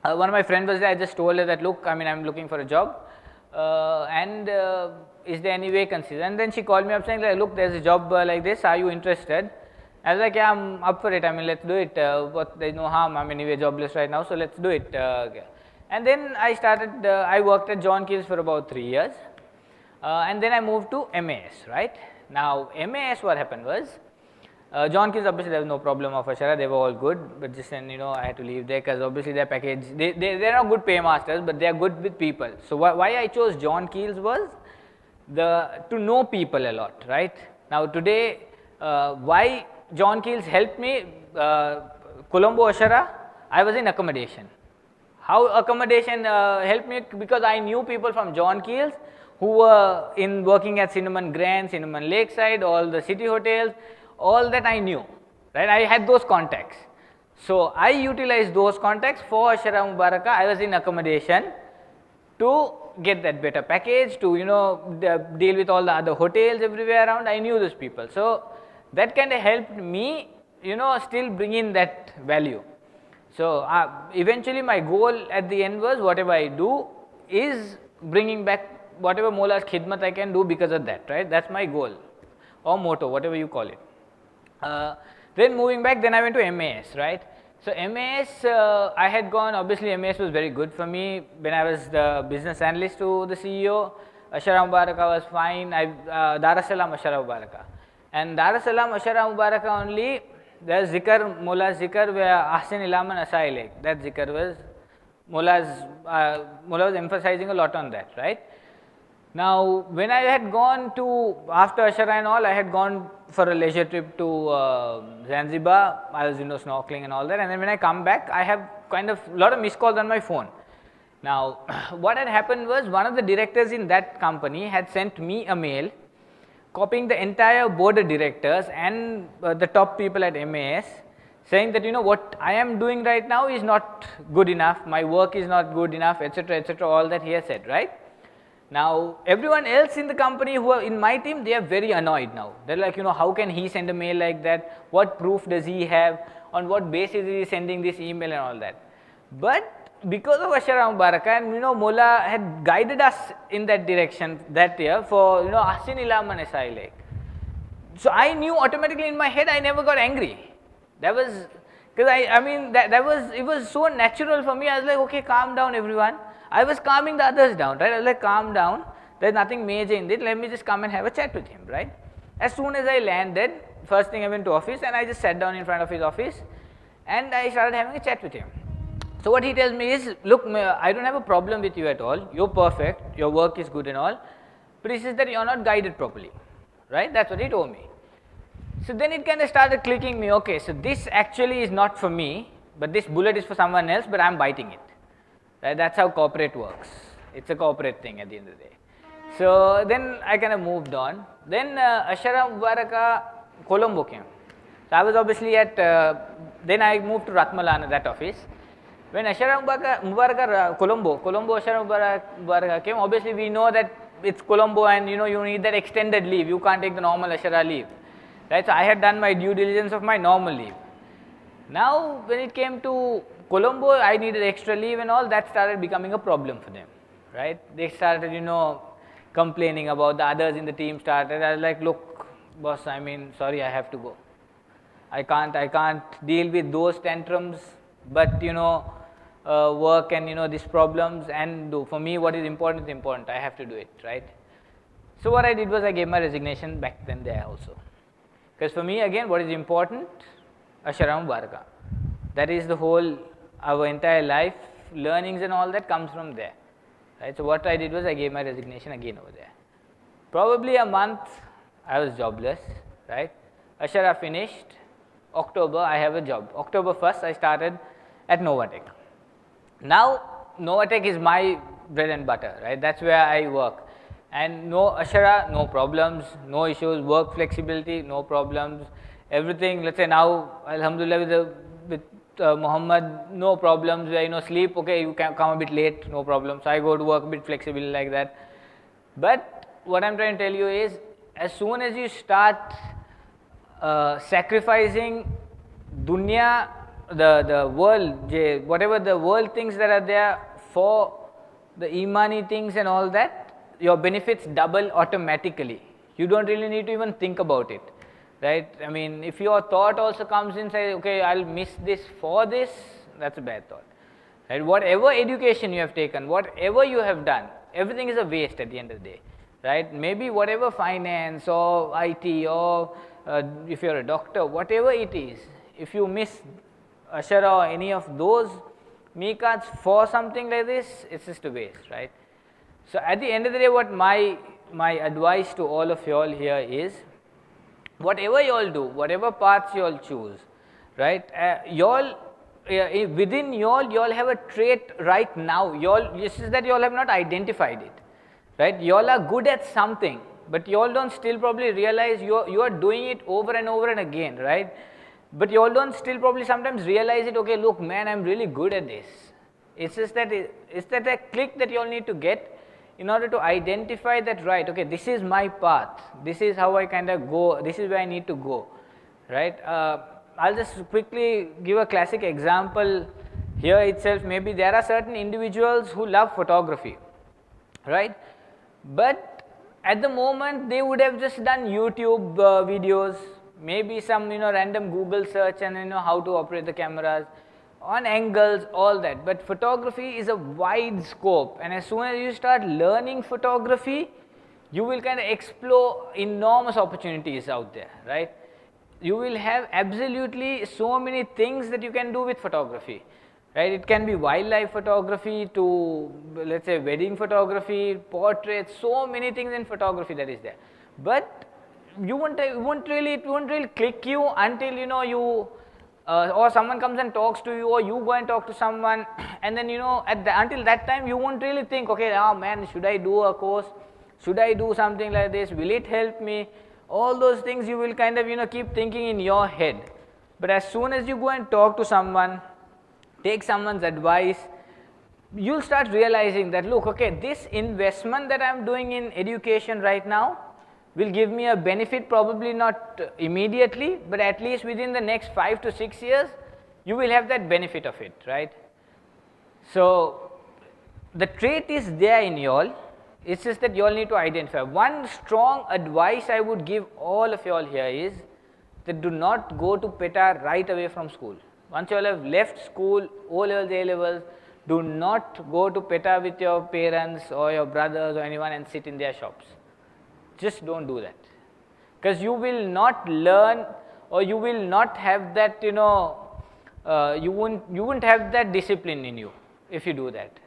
One of my friends was there. I just told her that, look, I mean, I'm looking for a job, and is there any vacancies? And then she called me up saying like, look, there's a job like this, are you interested? I was like, yeah, I'm up for it, I mean, let's do it, but there's no harm, I'm anyway jobless right now, so let's do it. And then I started, I worked at John Keels for about 3 years, and then I moved to MAS, right? Now, MAS, what happened was, John Keels, obviously there was no problem of Ashara, they were all good, but just then, you know, I had to leave there because obviously their package, they're not good paymasters, but they're good with people. So why I chose John Keels was to know people a lot, right? Now today, why John Keels helped me, Colombo Ashara, I was in accommodation. How accommodation helped me? Because I knew people from John Keels who were working at Cinnamon Grand, Cinnamon Lakeside, all the city hotels, all that I knew, right? I had those contacts. So I utilized those contacts for Ashara Mubarakah. I was in accommodation to get that better package, to, you know, deal with all the other hotels everywhere around. I knew those people. So that kind of helped me, you know, still bring in that value. So eventually my goal at the end was, whatever I do is bringing back whatever Mola's khidmat I can do because of that, right? That's my goal or motto, whatever you call it. Then moving back, then I went to MAS, right? So MAS, I had gone, obviously MAS was very good for me when I was the business analyst to the CEO. Ashara Mubarakah was fine. Dar es Salaam Ashara Mubarakah. And Dar es Salaam Ashara Mubarakah only, there's zikr, Mola's zikr where Ahsin Ilaman Asailek. That zikr was, Mola was emphasizing a lot on that, right? Now, when I had gone to, after Ashara and all, I had gone for a leisure trip to Zanzibar. I was, you know, snorkeling and all that. And then when I come back, I have kind of a lot of missed calls on my phone. Now, what had happened was, one of the directors in that company had sent me a mail copying the entire board of directors and the top people at MAS, saying that, you know, what I am doing right now is not good enough, my work is not good enough, etc., all that he has said, right? Now, everyone else in the company who are in my team, they are very annoyed now. They're like, you know, how can he send a mail like that? What proof does he have? On what basis is he sending this email and all that? But because of Ashara Mubarakah, and, you know, Mola had guided us in that direction that year for, you know, Ahsin Ilaman Asailek. So I knew automatically in my head, I never got angry. That was, because I mean, it was so natural for me. I was like, okay, calm down everyone. I was calming the others down, right? I was like, calm down, there's nothing major in it, let me just come and have a chat with him, right? As soon as I landed, first thing I went to office and I just sat down in front of his office and I started having a chat with him. So what he tells me is, look, I don't have a problem with you at all, you're perfect, your work is good and all, but he says that you're not guided properly, right? That's what he told me. So then it kind of started clicking me, okay, so this actually is not for me, but this bullet is for someone else, but I'm biting it, right? That's how corporate works. It's a corporate thing at the end of the day. So then I kind of moved on. Then Ashara Mubaraka Colombo came. So I was obviously at, then I moved to Ratmalana, that office. When Ashara Mubaraka Colombo Ashara Mubaraka came, obviously we know that it's Colombo and you need that extended leave. You can't take the normal Ashara leave. Right? So I had done my due diligence of my normal leave. Now when it came to Colombo, I needed extra leave and all, that started becoming a problem for them. Right? They started, complaining about the others in the team started. I was like, look, boss, I mean, sorry, I have to go. I can't deal with those tantrums, but work and these problems and do. For me, what is important, I have to do it, right? So what I did was I gave my resignation back then there also. Because for me, again, what is important? Ashara Mubaraka. That is the whole, our entire life, learnings and all that comes from there. Right? So what I did was I gave my resignation again over there. Probably a month I was jobless, right? Ashara finished, October I have a job. October 1st I started at Novatech. Now Novatech is my bread and butter, right? That's where I work. And no Ashara, no problems, no issues, work flexibility, no problems, everything. Let's say now, Alhamdulillah, with Muhammad, no problems where sleep, okay, you can come a bit late, no problem. So I go to work a bit flexible like that. But what I'm trying to tell you is, as soon as you start sacrificing dunya, the world, whatever the world things that are there for the imani things and all that, your benefits double automatically. You don't really need to even think about it. Right? I mean, if your thought also comes in, say, okay, I'll miss this for this, that's a bad thought. Right? Whatever education you have taken, whatever you have done, everything is a waste at the end of the day. Right? Maybe whatever finance or IT or if you're a doctor, whatever it is, if you miss Ashara or any of those miqats for something like this, it's just a waste, right? So at the end of the day, what my advice to all of you all here is, whatever you all do, whatever paths you all choose, right, within you all have a trait right now, it's just that you all have not identified it, right? You all are good at something, but you all don't still probably realize you are doing it over and over and again, right? But you all don't still probably sometimes realize it, okay, look, man, I'm really good at this. It's just that, it's that a click that you all need to get in order to identify that, right, okay, this is my path, this is how I kind of go, this is where I need to go, right? I'll just quickly give a classic example here itself. Maybe there are certain individuals who love photography, right? But at the moment they would have just done YouTube videos, maybe some random Google search and how to operate the cameras, on angles, all that. But photography is a wide scope, and as soon as you start learning photography, you will kind of explore enormous opportunities out there, right? You will have absolutely so many things that you can do with photography, right? It can be wildlife photography to, let's say, wedding photography, portraits, so many things in photography that is there. But it won't really click you until you or someone comes and talks to you, or you go and talk to someone, and then until that time you won't really think, okay, oh man, should I do a course, should I do something like this, will it help me? All those things you will kind of keep thinking in your head. But as soon as you go and talk to someone, take someone's advice, you'll start realizing that, look, okay, this investment that I'm doing in education right now will give me a benefit, probably not immediately, but at least within the next 5 to 6 years, you will have that benefit of it, right? So the trait is there in you all, it's just that you all need to identify. One strong advice I would give all of you all here is that do not go to PETA right away from school. Once you all have left school, O levels, A levels, do not go to PETA with your parents or your brothers or anyone and sit in their shops. Just don't do that. because you will not learn, or you will not have that, you won't have that discipline in you if you do that,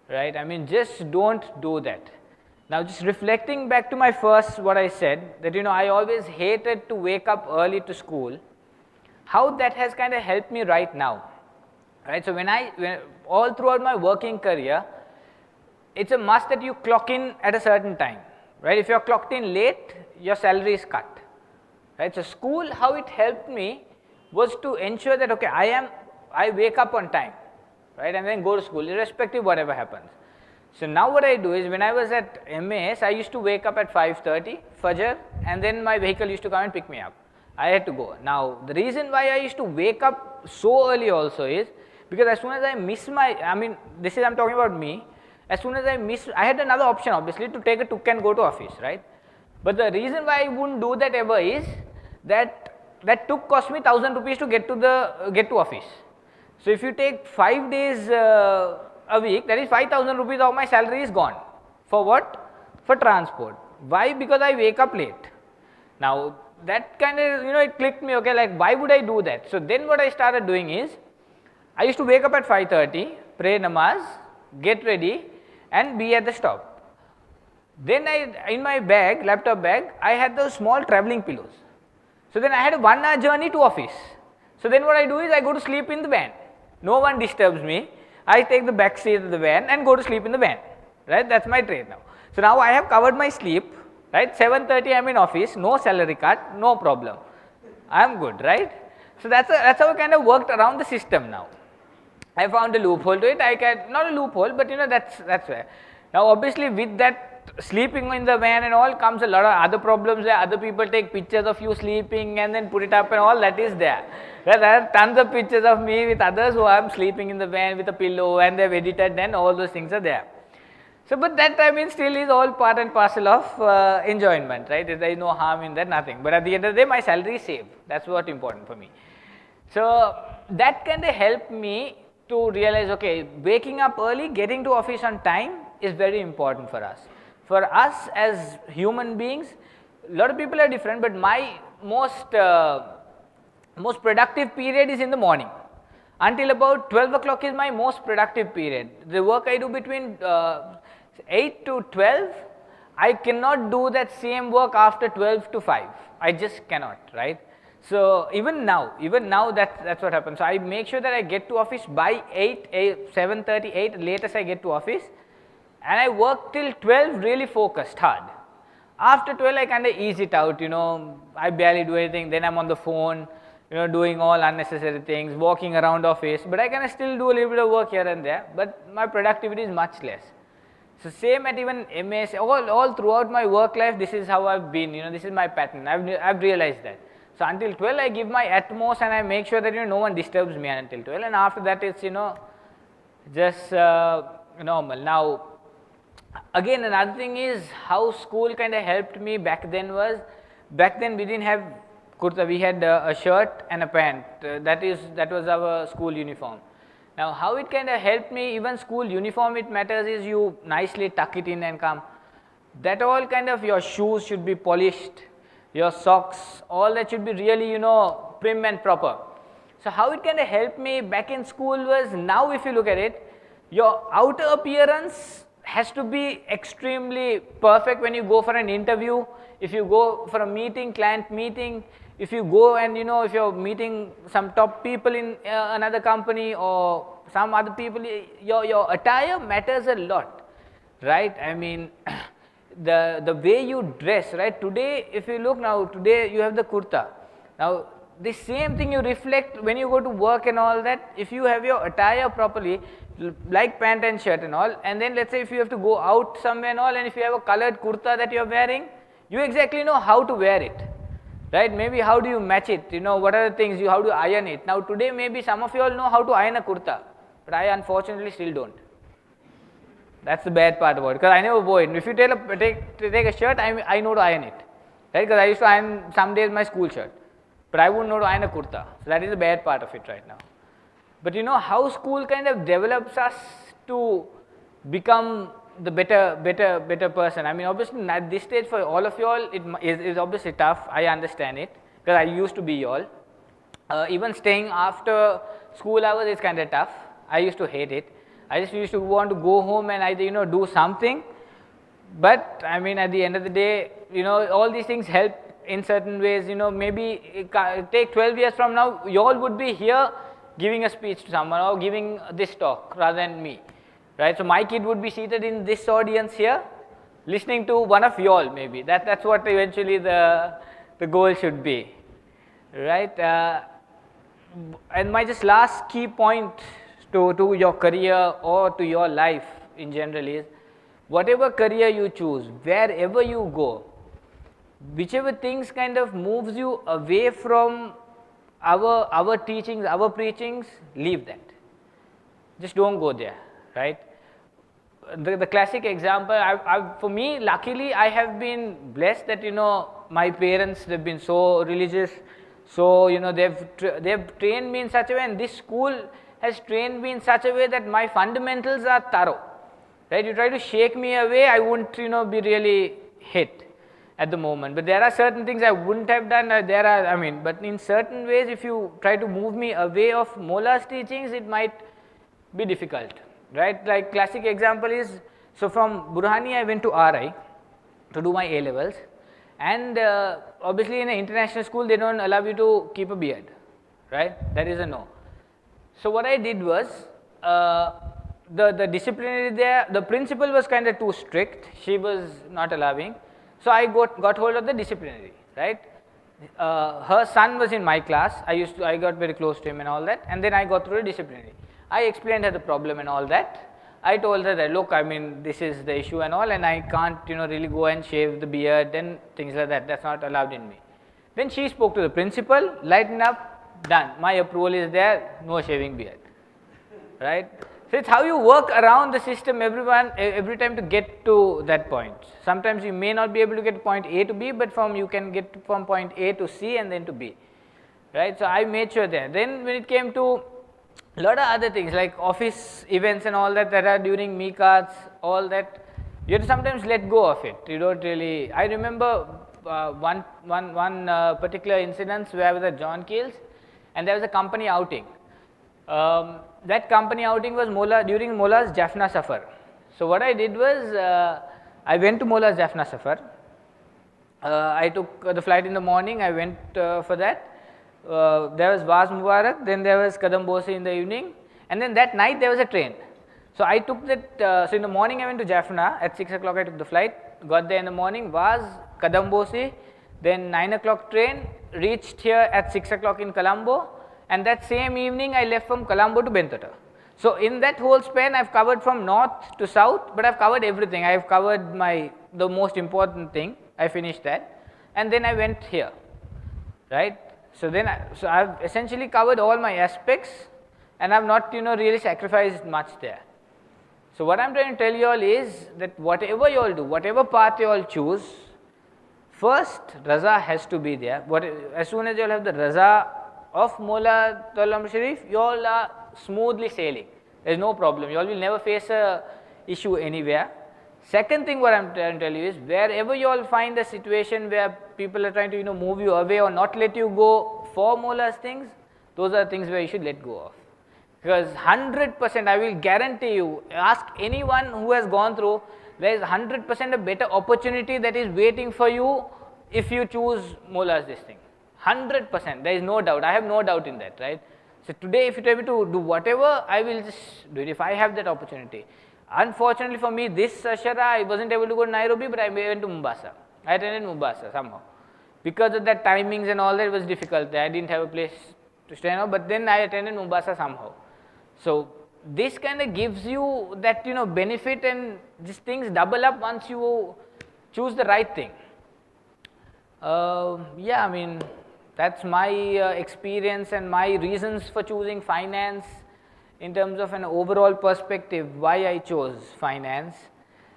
right? I mean, just don't do that. Now, just reflecting back to my first, what I said, that I always hated to wake up early to school, how that has kind of helped me right now, right? So when all throughout my working career, it's a must that you clock in at a certain time, right? If you're clocked in late, your salary is cut, right? So school, how it helped me was to ensure that, okay, I wake up on time, right? And then go to school, irrespective whatever happens. So now what I do is, when I was at MAS, I used to wake up at 5:30, Fajr, and then my vehicle used to come and pick me up. I had to go. Now, the reason why I used to wake up so early also is, because as soon as I miss this is, I'm talking about me, as soon as I had another option obviously to take a tuk and go to office, right? But the reason why I wouldn't do that ever is that tuk cost me 1,000 rupees to get to office. So if you take 5 days a week, that is 5,000 rupees of my salary is gone. For what? For transport. Why? Because I wake up late. Now that kind of, it clicked me, okay, like why would I do that? So then what I started doing is, I used to wake up at 5:30, pray namaz, get ready and be at the stop. Then in my bag, laptop bag, I had those small travelling pillows. So then I had a 1 hour journey to office. So then what I do is, I go to sleep in the van. No one disturbs me. I take the back seat of the van and go to sleep in the van, right? That's my trade now. So now I have covered my sleep, right? 7:30 I am in office, no salary cut, no problem. I am good, right? So that's how I kind of worked around the system now. I found a loophole to it. Not a loophole, but that's where. Now obviously with that sleeping in the van and all comes a lot of other problems where other people take pictures of you sleeping and then put it up and all that is there. There are tons of pictures of me with others who are sleeping in the van with a pillow and they've edited, and all those things are there. So but that still is all part and parcel of enjoyment, right? There is no harm in that, nothing. But at the end of the day, my salary is saved. That's what's important for me. So that kind of helped me to realize, okay, waking up early, getting to office on time is very important for us. For us as human beings, a lot of people are different, but my most productive period is in the morning. Until about 12 o'clock is my most productive period. The work I do between 8 to 12, I cannot do that same work after 12 to 5. I just cannot, right? So even now that's what happens. So I make sure that I get to office by 7:30, 8 latest I get to office, and I work till 12 really focused hard. After 12 I kind of ease it out, I barely do anything, then I'm on the phone, doing all unnecessary things, walking around office, but I can still do a little bit of work here and there, but my productivity is much less. So same at even MAS, all throughout my work life, this is how I've been, this is my pattern, I've realized that. So until 12 I give my utmost and I make sure that no one disturbs me until 12, and after that it's just normal. Now again, another thing is how school kind of helped me back then we didn't have kurta, we had a shirt and a pant, that was our school uniform. Now how it kind of helped me, even school uniform, it matters is you nicely tuck it in and come. That all kind of, your shoes should be polished, your socks, all that should be really prim and proper. So how it kind of helped me back in school was, now if you look at it, your outer appearance has to be extremely perfect when you go for an interview, if you go for a meeting, client meeting, if you go and if you're meeting some top people in another company or some other people, your attire matters a lot, right? I mean the way you dress, right? Today if you look now, today you have the kurta. Now the same thing you reflect when you go to work and all that. If you have your attire properly, like pant and shirt and all, and then let's say if you have to go out somewhere and all, and if you have a colored kurta that you are wearing, you exactly know how to wear it, right? Maybe how do you match it, what are the things, how do you iron it. Now today maybe some of you all know how to iron a kurta, but I unfortunately still don't. That's the bad part about it, because I never wore it. If you take a shirt, I know to iron it, right? Because I used to iron some days my school shirt, but I wouldn't know to iron a kurta. So that is the bad part of it right now. But how school kind of develops us to become the better person. I mean, obviously at this stage for all of you all, it is obviously tough. I understand it because I used to be you all. Even staying after school hours is kind of tough. I used to hate it. I just used to want to go home and either do something. But I mean, at the end of the day, all these things help in certain ways. Maybe take 12 years from now, you all would be here giving a speech to someone or giving this talk rather than me, right? So my kid would be seated in this audience here, listening to one of you all. Maybe that's what eventually the goal should be, right? And my just last key point to your career or to your life in general is, whatever career you choose, wherever you go, whichever things kind of moves you away from our teachings, our preachings, leave that. Just don't go there, right? The classic example, for me, luckily, I have been blessed that, my parents, they've been so religious, so, they've trained me in such a way, and this school has trained me in such a way that my fundamentals are thorough, right? You try to shake me away, I won't, be really hit at the moment. But there are certain things I wouldn't have done, but in certain ways, if you try to move me away of Mola's teachings, it might be difficult, right? Like classic example is, so from Burhani, I went to RI to do my A-levels, and obviously in an international school, they don't allow you to keep a beard, right? That is a no. So what I did was, the disciplinary there, the principal was kind of too strict, she was not allowing. So I got hold of the disciplinary, right? Her son was in my class, I got very close to him and all that, and then I got through the disciplinary. I explained her the problem and all that. I told her that, look, I mean, this is the issue and all, and I can't, really go and shave the beard and things like that. That's not allowed in me. Then she spoke to the principal, lighten up, done. My approval is there, no shaving beard, right? So it's how you work around the system every time to get to that point. Sometimes you may not be able to get point A to B, but you can get from point A to C and then to B, right? So I made sure there. Then when it came to a lot of other things like office events and all that are during meetups, all that, you have to sometimes let go of it. You don't really. I remember one particular incident where I was at John Keel's, and there was a company outing. That company outing was during Mola's Jaffna Safar. So what I did was, I went to Mola's Jaffna Safar. I took the flight in the morning. I went for that. There was Waz Mubarak, then there was Kadam Bose in the evening, and then that night there was a train. So I took that, so in the morning I went to Jaffna, at 6 o'clock I took the flight, got there in the morning, Waz, Kadam Bose, then 9 o'clock train, reached here at 6 o'clock in Colombo, and that same evening I left from Colombo to Bentota. So in that whole span I've covered from north to south, but I've covered everything. I've covered the most important thing, I finished that, and then I went here, right? So then, I've essentially covered all my aspects, and I've not, really sacrificed much there. So what I'm trying to tell you all is that whatever you all do, whatever path you all choose, first Raza has to be there. As soon as you all have the Raza of Mola Tawallam Sharif, you all are smoothly sailing. There's no problem. You all will never face a issue anywhere. Second thing what I'm trying to tell you is, wherever you all find a situation where people are trying to move you away or not let you go for Mola's things, those are things where you should let go of. Because 100%, I will guarantee you, ask anyone who has gone through, there is 100% a better opportunity that is waiting for you if you choose Mola's this thing. 100%, there is no doubt. I have no doubt in that, right? So today if you tell me to do whatever, I will just do it if I have that opportunity. Unfortunately for me, this Ashara, I wasn't able to go to Nairobi, but I went to Mombasa. I attended Mombasa somehow. Because of that timings and all that, it was difficult. I didn't have a place to stay now, but then I attended Mombasa somehow. So this kind of gives you that benefit, and these things double up once you choose the right thing. Yeah, I mean, that's my experience and my reasons for choosing finance. In terms of an overall perspective, why I chose finance.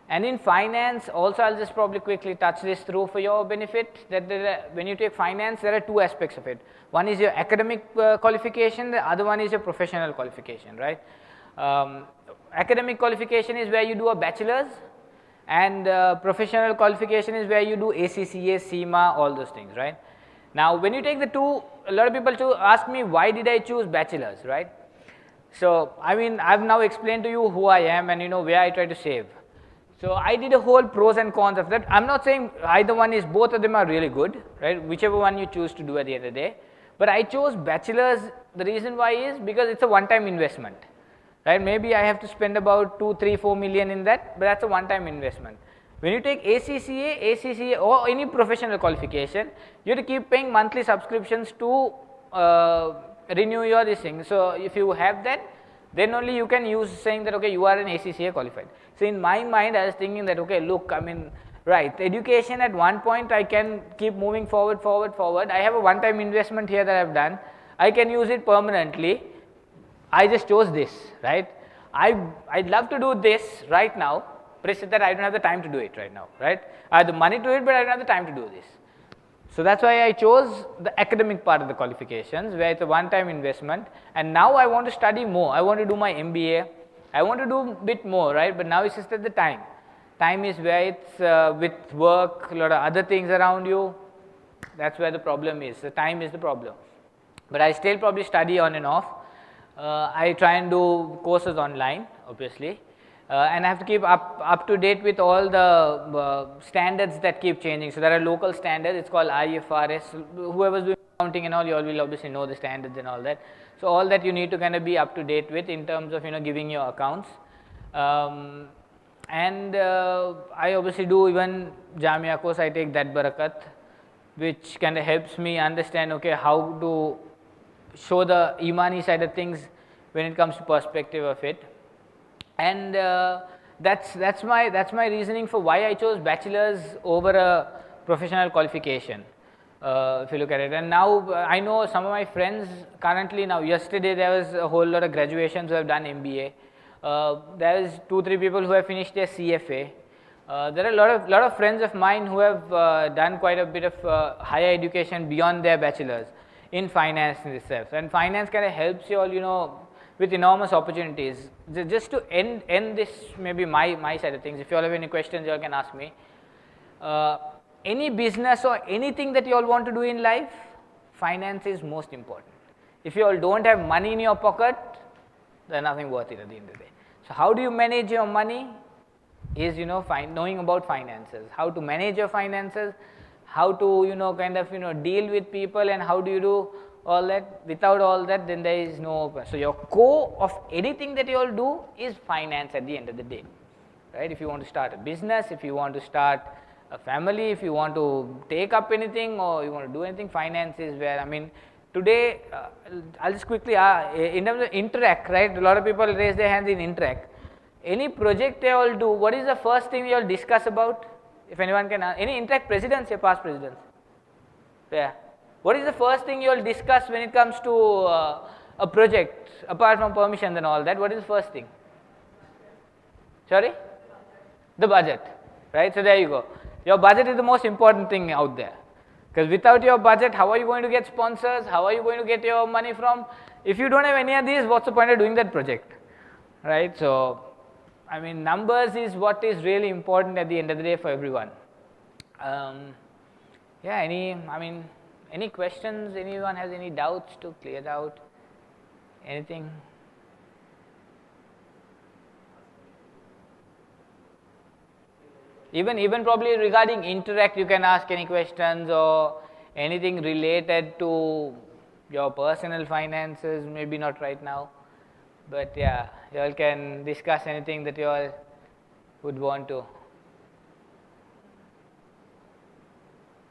And in finance, also I'll just probably quickly touch this through for your benefit, that when you take finance, there are two aspects of it. One is your academic qualification, the other one is your professional qualification, right? Academic qualification is where you do a bachelor's, and professional qualification is where you do ACCA, CIMA, all those things, right? Now, when you take the two, a lot of people ask me, why did I choose bachelor's, right? So, I mean, I've now explained to you who I am and where I try to save. So, I did a whole pros and cons of that. I'm not saying either one is, both of them are really good, right? Whichever one you choose to do at the end of the day. But I chose bachelor's, the reason why is because it's a one-time investment, right? Maybe I have to spend about 2, 3, 4 million in that, but that's a one-time investment. When you take ACCA or any professional qualification, you have to keep paying monthly subscriptions to renew your this thing. So, if you have that, then only you can use saying that, okay, you are an ACCA qualified. So, in my mind, I was thinking that, okay, look, I mean, right, education at one point I can keep moving forward. I have a one-time investment here that I have done. I can use it permanently. I just chose this, right? I'd love to do this right now, but it's that I don't have the time to do it right now, right? I have the money to it, but I don't have the time to do this. So, that's why I chose the academic part of the qualifications, where it's a one-time investment, and now I want to study more. I want to do my MBA. I want to do a bit more, right? But now it's just at the time. Time is where it's with work, a lot of other things around you. That's where the problem is. The time is the problem. But I still probably study on and off. I try and do courses online, obviously. And I have to keep up to date with all the standards that keep changing. So, there are local standards, it's called IFRS. Whoever's doing accounting and all, you all will obviously know the standards and all that. So, all that you need to kind of be up to date with in terms of giving your accounts. And I obviously do even Jamia course, I take that Barakat, which kind of helps me understand, okay, how to show the Imani side of things when it comes to perspective of it. And that's my reasoning for why I chose bachelor's over a professional qualification, if you look at it. And now I know some of my friends currently, now yesterday there was a whole lot of graduations who have done MBA. There is 2, 3 people who have finished their CFA. There are a lot of friends of mine who have done quite a bit of higher education beyond their bachelor's in finance itself. And finance kind of helps you all, with enormous opportunities. Just to end this, maybe my side of things, if you all have any questions, you all can ask me. Any business or anything that you all want to do in life, finance is most important. If you all don't have money in your pocket, there's nothing worth it at the end of the day. So, how do you manage your money is, knowing about finances, how to manage your finances, how to, kind of, deal with people, and how do you do all that. Without all that, then there is no, so your core of anything that you all do is finance at the end of the day, right? If you want to start a business, if you want to start a family, if you want to take up anything or you want to do anything, finance is where, I mean, today, I'll just quickly, in terms of Interact, right, a lot of people raise their hands in Interact. Any project they all do, what is the first thing you all discuss about? If anyone can, any Interact presidents, your past presidents? Yeah. What is the first thing you all discuss when it comes to a project, apart from permissions and all that? What is the first thing? Sorry? The budget, right? So, there you go. Your budget is the most important thing out there. Because without your budget, how are you going to get sponsors? How are you going to get your money from? If you don't have any of these, what's the point of doing that project, right? So, I mean, numbers is what is really important at the end of the day for everyone. Yeah, any questions? Anyone has any doubts to clear out? Anything? Even probably regarding Interact, you can ask any questions or anything related to your personal finances, maybe not right now, but yeah, you all can discuss anything that you all would want to.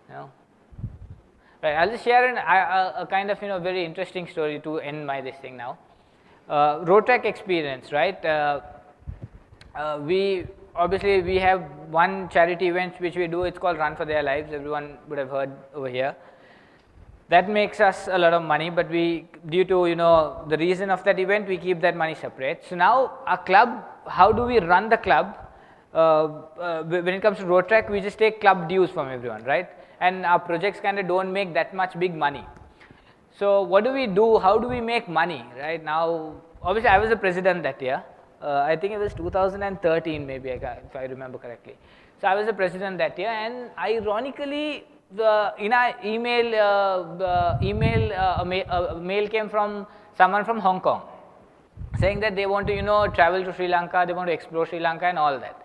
No? Right, I'll just share a kind of very interesting story to end my this thing now. Road track experience, right? We have one charity event which we do. It's called Run for Their Lives. Everyone would have heard over here. That makes us a lot of money, but we, due to the reason of that event, we keep that money separate. So now our club, how do we run the club? When it comes to road track, we just take club dues from everyone, right? And our projects kind of don't make that much big money. So what do we do? How do we make money, right? Now, obviously I was the president that year, I think it was 2013 maybe, if I remember correctly. So I was the president that year, and ironically, in our email, a mail came from someone from Hong Kong, saying that they want to, travel to Sri Lanka, they want to explore Sri Lanka and all that.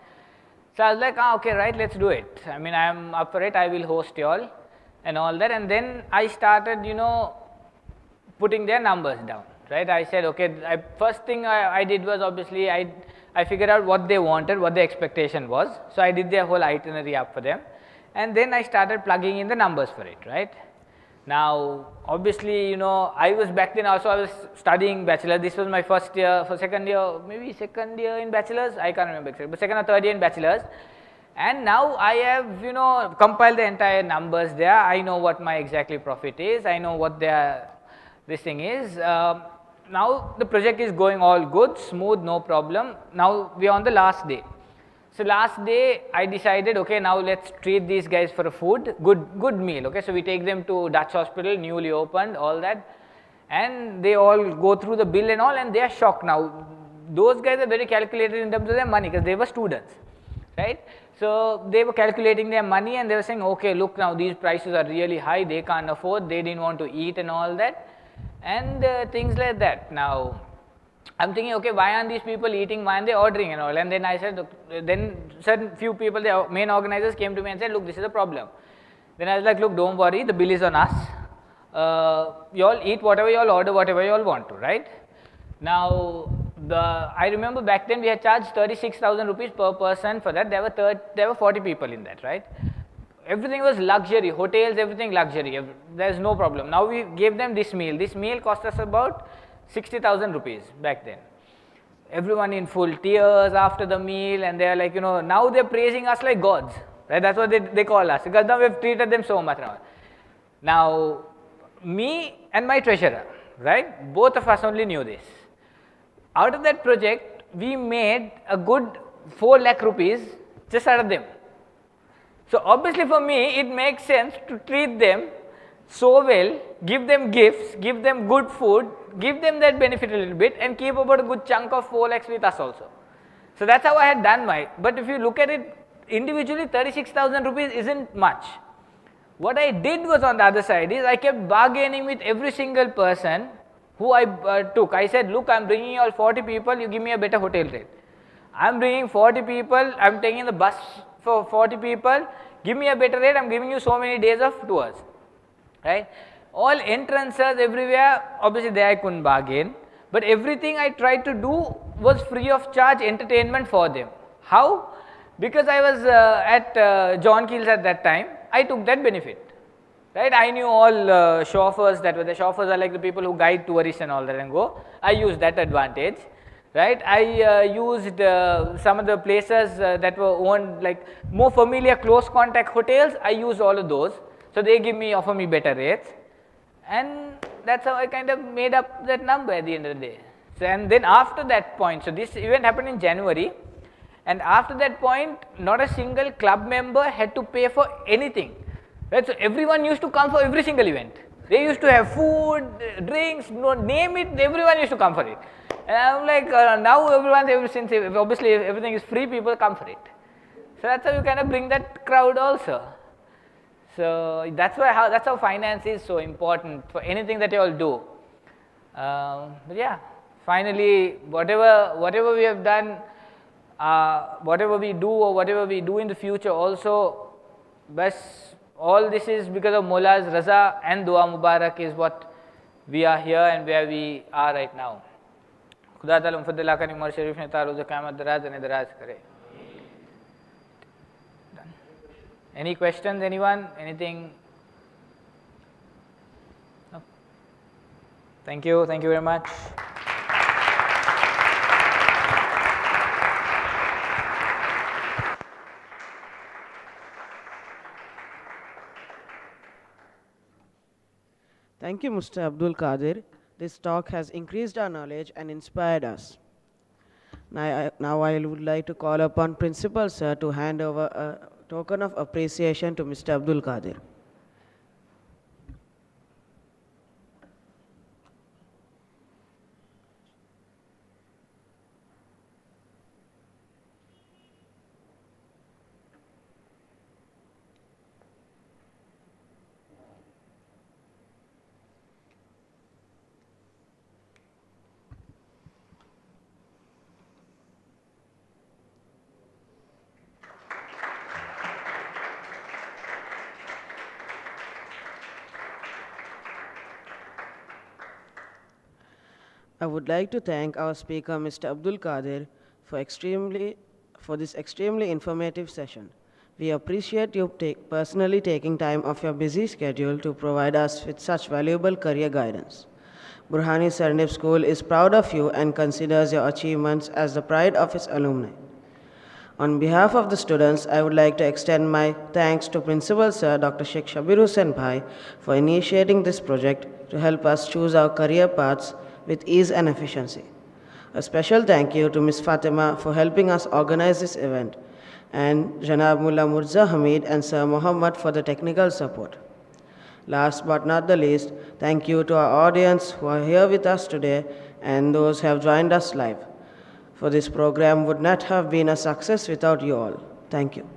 So I was like, okay, right, let's do it. I mean, I'm up for it, I will host you all and all that. And then I started, putting their numbers down, right? I said, okay, first thing I did was obviously I figured out what they wanted, what the expectation was. So I did their whole itinerary up for them. And then I started plugging in the numbers for it, right? Now, obviously, I was back then also, I was studying bachelor. This was my first year, for second year, maybe second year in bachelor's, I can't remember exactly, but second or third year in bachelor's. And now I have, compiled the entire numbers there. I know what my exactly profit is. I know what this thing is. Now the project is going all good, smooth, no problem. Now we are on the last day. So last day I decided, okay, now let's treat these guys for a food, good meal. Okay, so we take them to Dutch hospital, newly opened, all that, and they all go through the bill and all, and they are shocked. Now those guys are very calculated in terms of their money because they were students, right? So they were calculating their money and they were saying, okay, look, now these prices are really high, they can't afford, they didn't want to eat and all that, and things like that. Now I'm thinking, okay, why aren't these people eating, why aren't they ordering and all? And then I said, then certain few people, the main organizers came to me and said, look, this is a problem. Then I was like, look, don't worry, the bill is on us. You all eat whatever you all order, whatever you all want to, right? Now, I remember back then we had charged 36,000 rupees per person for that. There were 40 people in that, right? Everything was luxury, hotels, everything luxury. There's no problem. Now we gave them this meal. This meal cost us about 60,000 rupees back then. Everyone in full tears after the meal, and they are like, now they're praising us like gods, right? That's what they call us, because now we've treated them so much. Now, me and my treasurer, right? Both of us only knew this. Out of that project, we made a good 4 lakh rupees just out of them. So obviously for me, it makes sense to treat them so well, give them gifts, give them good food, give them that benefit a little bit, and keep about a good chunk of 4 lakhs with us also. So that's how I had done but if you look at it individually, 36,000 rupees isn't much. What I did was, on the other side, is I kept bargaining with every single person who I took. I said, look, I'm bringing you all 40 people, you give me a better hotel rate. I'm bringing 40 people, I'm taking the bus for 40 people, give me a better rate, I'm giving you so many days of tours, right? All entrances everywhere, obviously there I couldn't bargain, but everything I tried to do was free of charge entertainment for them. How? Because I was at John Keel's at that time, I took that benefit. Right, I knew all chauffeurs that were the chauffeurs are like the people who guide tourists and all that and go. I used that advantage, right? I used some of the places that were owned like more familiar close contact hotels. I used all of those, so they offer me better rates, and that's how I kind of made up that number at the end of the day. So, and then after that point, so this event happened in January, and after that point, not a single club member had to pay for anything. Right, so everyone used to come for every single event. They used to have food, drinks, name it, everyone used to come for it. And I'm like, now since obviously everything is free, people come for it. So that's how you kind of bring that crowd also. So that's how finance is so important for anything that you all do. But yeah, finally, whatever we have done, whatever we do or whatever we do in the future also, all this is because of Mola's Raza and Dua Mubarak is what we are here and where we are right now. Khuda Ta'ala Mufaddala Kani Umar Sharif ne taroz qiyamat daraz and daraz kare. Any questions, anyone? Anything? No? Thank you very much. Thank you, Mr. Abdul Qadir. This talk has increased our knowledge and inspired us. Now I would like to call upon Principal Sir to hand over a token of appreciation to Mr. Abdul Qadir. I would like to thank our speaker, Mr. Abdul Qadir, for this extremely informative session. We appreciate you personally taking time off your busy schedule to provide us with such valuable career guidance. Burhani Serendib School is proud of you and considers your achievements as the pride of its alumni. On behalf of the students, I would like to extend my thanks to Principal Sir Dr. Sheikh Shabir Hussain Bhai for initiating this project to help us choose our career paths with ease and efficiency. A special thank you to Ms. Fatima for helping us organize this event, and Janab Mullah Murza Hamid and Sir Muhammad for the technical support. Last but not the least, thank you to our audience who are here with us today and those who have joined us live. For this program would not have been a success without you all. Thank you.